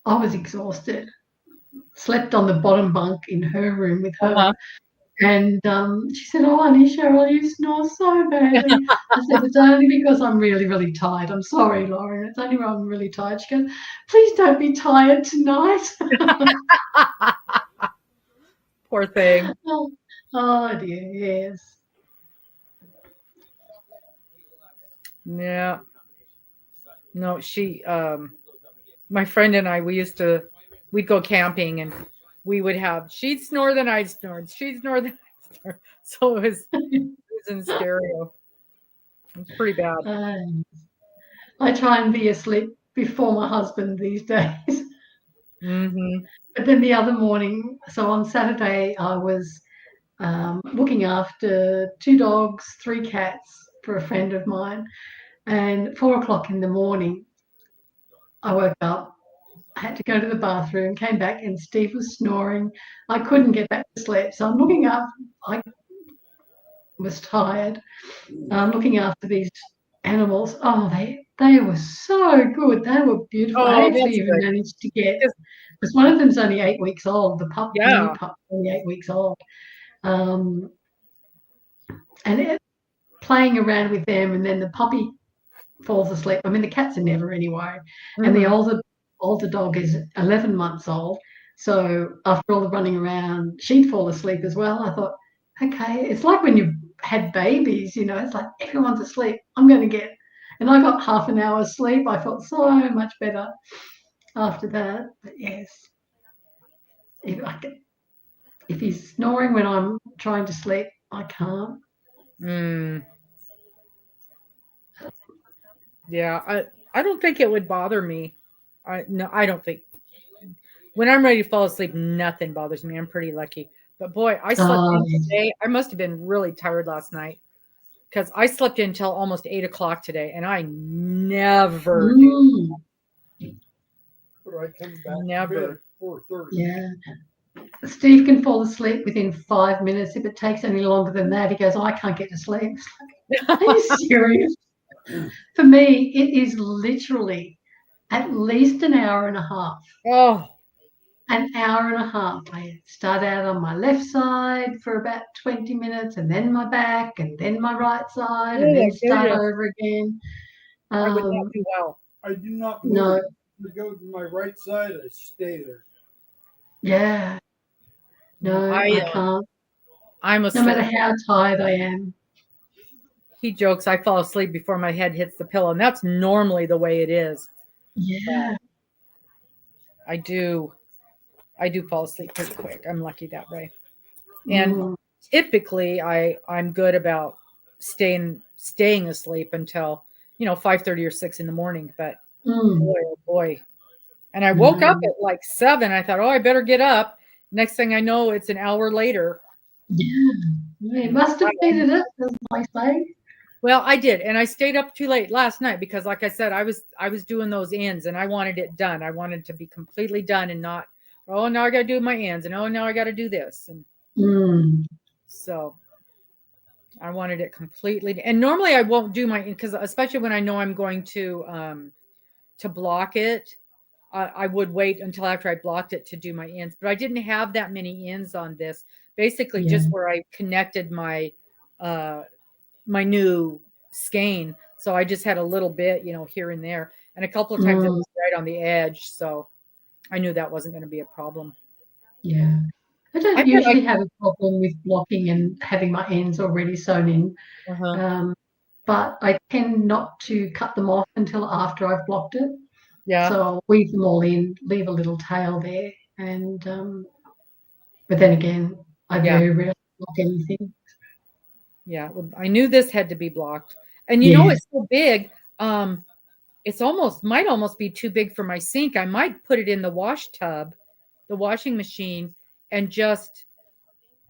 I was exhausted. Slept on the bottom bunk in her room with her. And she said, "Oh, honey, Cheryl, you snore so badly." I said, "It's only because I'm really, really tired. I'm sorry, Lauren. It's only when I'm really tired." She goes, "Please don't be tired tonight." Poor thing. Oh dear, yes. Yeah. No, she, my friend and I, we'd go camping and we would have, she'd snore then I'd snore, she'd snore then I'd snore. So it was in stereo. It's pretty bad. I try and be asleep before my husband these days. But then the other morning, so on Saturday, I was looking after 2 dogs, 3 cats for a friend of mine. And 4 o'clock in the morning, I woke up. I had to go to the bathroom, came back, and Steve was snoring. I couldn't get back to sleep. So I'm looking up. I was tired. I'm looking after these animals. Oh, they were so good. They were beautiful. I actually even managed to get, because one of them's only 8 weeks old. The pup, the new pup, only 8 weeks old. And playing around with them, and then the puppy falls asleep. I mean, the cats are never anyway. And the older dog is 11 months old. So after all the running around, she'd fall asleep as well. I thought, okay, it's like when you had babies, you know, it's like everyone's asleep. I'm going to get, and I got half an hour's sleep. I felt so much better after that. But yes, if he's snoring when I'm trying to sleep, I can't. Yeah, I don't think it would bother me. I don't think. When I'm ready to fall asleep, nothing bothers me. I'm pretty lucky. But boy, I slept in today. I must have been really tired last night because I slept in until almost 8 o'clock today, and I never do. But I come back Never. at 4:30. Yeah. Steve can fall asleep within 5 minutes. If it takes any longer than that, he goes, "I can't get to sleep." Are you serious? For me, it is literally at least an hour and a half. Oh, An hour and a half. I start out on my left side for about 20 minutes, and then my back, and then my right side, and oh my then start goodness. over again. I would not do well. I do not move. No. I go to my right side, I stay there. Yeah. No, I can't. I'm No matter how tired I am. He jokes I fall asleep before my head hits the pillow, and that's normally the way it is. Yeah. I do fall asleep pretty quick. I'm lucky that way. And typically I'm good about staying asleep until 5:30 or 6 in the morning. But boy, oh boy. And I woke up at like 7. I thought, oh, I better get up. Next thing I know, it's an hour later. Yeah. You must have needed it, as I say. Well, I did, and I stayed up too late last night because, like I said, I was doing those ends, and I wanted it done. I wanted to be completely done and not, oh, now I got to do my ends, and oh, now I got to do this, and so I wanted it completely. And normally I won't do my, because especially when I know I'm going to block it, I would wait until after I blocked it to do my ends. But I didn't have that many ends on this. Basically, just where I connected my my new skein. So I just had a little bit, here and there. And a couple of times it was right on the edge. So I knew that wasn't going to be a problem. Yeah. I don't usually have a problem with blocking and having my ends already sewn in. But I tend not to cut them off until after I've blocked it. Yeah. So I'll weave them all in, leave a little tail there. And but then again, I very rarely block anything. Yeah, I knew this had to be blocked. And it's so big. It's might almost be too big for my sink. I might put it in the wash tub, the washing machine, and just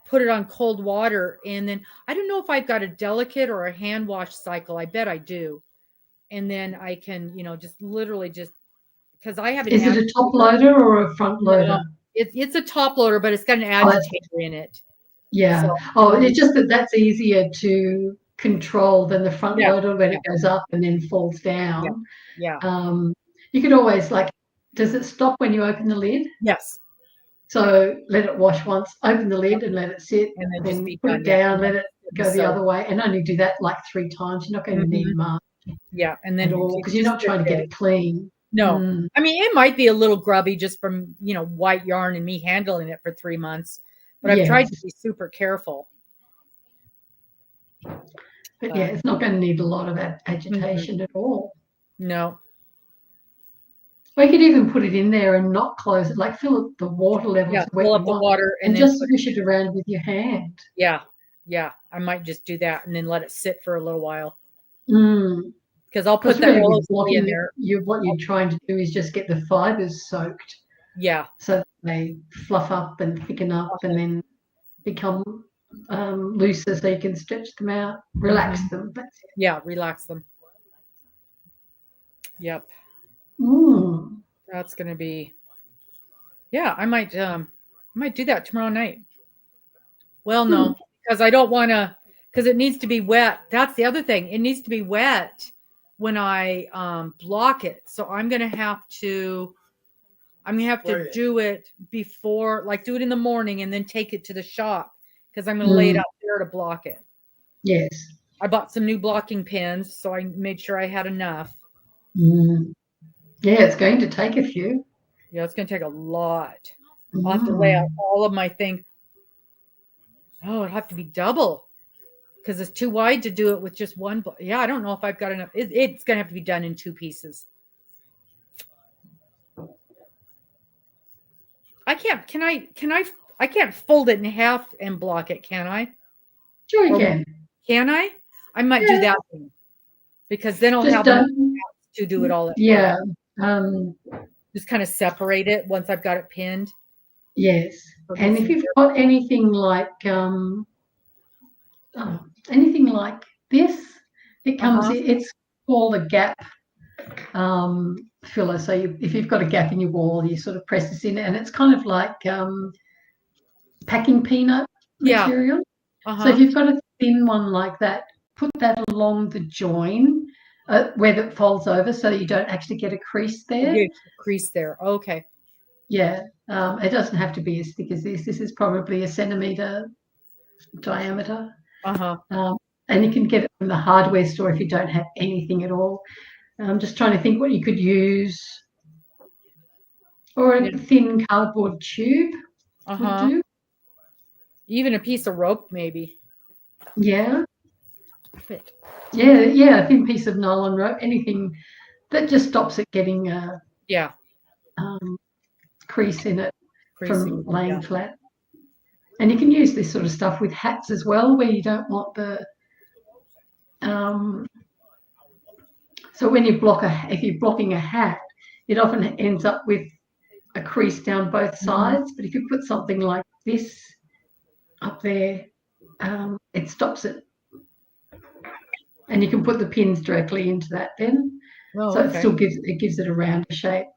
put it on cold water. And then I don't know if I've got a delicate or a hand wash cycle. I bet I do. And then I can, just literally just, because I have an Is it a top loader or a front loader? No, it's a top loader, but it's got an agitator in it. Yeah. So, it's just that's easier to control than the front loader when it goes up and then falls down. Yeah. You could always does it stop when you open the lid? Yes. So let it wash once, open the lid and let it sit, and then put it down, let it go the other way, and only do that 3 times. You're not going to need much. Yeah, and then because you're not trying to get it clean. No, I mean it might be a little grubby just from white yarn and me handling it for 3 months, but I've tried to be super careful. But it's not going to need a lot of agitation at all. No. Or you could even put it in there and not close it, fill up the water levels. Yeah, fill up the water and just swish it around with your hand. Yeah, I might just do that and then let it sit for a little while. Because I'll put that really in there. What you're trying to do is just get the fibers soaked. Yeah. So they fluff up and thicken up and then become looser, so you can stretch them out, relax them. That's it. Yeah, relax them. Yep. That's gonna be. Yeah, I might do that tomorrow night. Well, no, because I don't want to. Because it needs to be wet. That's the other thing. It needs to be wet when I block it. So I'm gonna have to do it before, do it in the morning and then take it to the shop because I'm gonna lay it out there to block it. Yes. I bought some new blocking pins, so I made sure I had enough. Yeah, it's going to take a few. Yeah, it's going to take a lot. I'll have to lay out all of my things. Oh, it'll have to be double because it's too wide to do it with just one. Yeah, I don't know if I've got enough. It's going to have to be done in 2 pieces. I can't. I can't fold it in half and block it, can I? Sure you can. Can I? I might do that one because then I'll have to do it all at once. Just kind of separate it once I've got it pinned. Yes. And if you've got anything anything like this, it comes. It's called a gap filler. So if you've got a gap in your wall, you sort of press this in, and it's kind of like packing peanut material. So if you've got a thin one like that, put that along the join where that folds over, so you don't actually get a crease there. You get a crease there. Okay. Yeah, it doesn't have to be as thick as this. This is probably 1 centimeter diameter. And you can get it from the hardware store if you don't have anything at all. I'm just trying to think what you could use. Or a thin cardboard tube would do. Even a piece of rope, maybe. Yeah. Fit. Yeah, a thin piece of nylon rope, anything that just stops it getting a crease in it from laying flat. And you can use this sort of stuff with hats as well, where you don't want the so when you if you're blocking a hat, it often ends up with a crease down both sides. But if you put something like this up there, it stops it. And you can put the pins directly into that then. So it still gives it a rounder shape.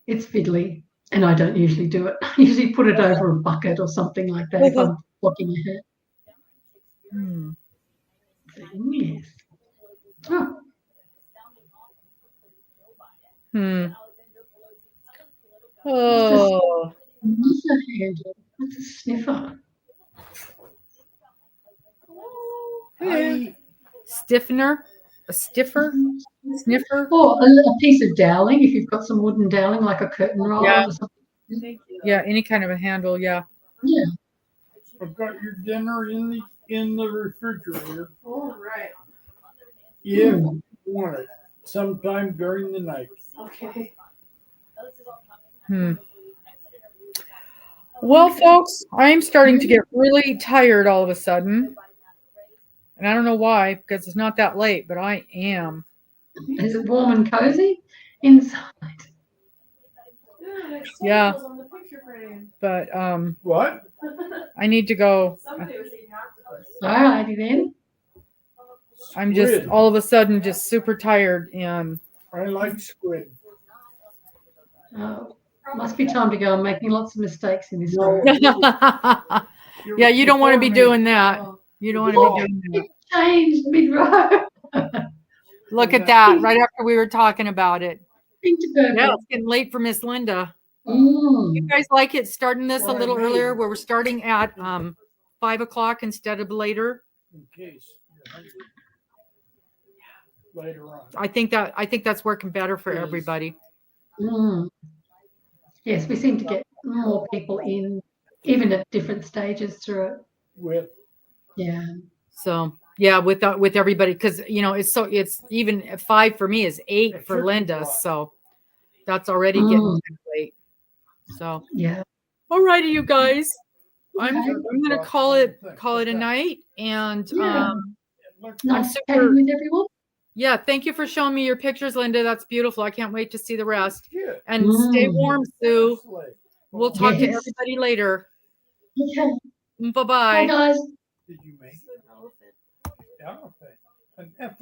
It's fiddly, and I don't usually do it. I usually put it over a bucket or something like that if I'm blocking a hat. Yes. Oh. Oh. What's a sniffer? Stiffener? A stiffer? Sniffer? Or a piece of doweling, if you've got some wooden doweling, like a curtain rod or something. Yeah, any kind of a handle, yeah. Yeah. I've got your dinner in the refrigerator. All right. Yeah, you want it sometime during the night. Okay. Well, folks, I'm starting to get really tired all of a sudden. And I don't know why, because it's not that late, but I am. Is it warm and cozy inside? Yeah. But what? I need to go. All righty then. I'm just all of a sudden just super tired, and I like squid. Must be time to go. I'm making lots of mistakes in this one. Yeah, you don't want to be doing that. You don't want to be doing that. It changed mid-row. Look at that, right after we were talking about it. Yeah, it's getting late for Miss Linda. You guys like it starting this a little earlier, where we're starting at 5 o'clock instead of later? In case you're hungry. Later on. I think that's working better for everybody. Yes, we seem to get more people in, even at different stages through it. So with everybody, because it's even at 5 for me is 8 for Linda, so that's already getting late. So all righty, you guys. I'm gonna call it a night, and I'm super with everyone. Yeah, thank you for showing me your pictures, Linda. That's beautiful. I can't wait to see the rest. And stay warm, Sue. We'll talk to everybody later. Okay. Bye-bye. Bye, guys. Did you make it? Elephant. An elephant.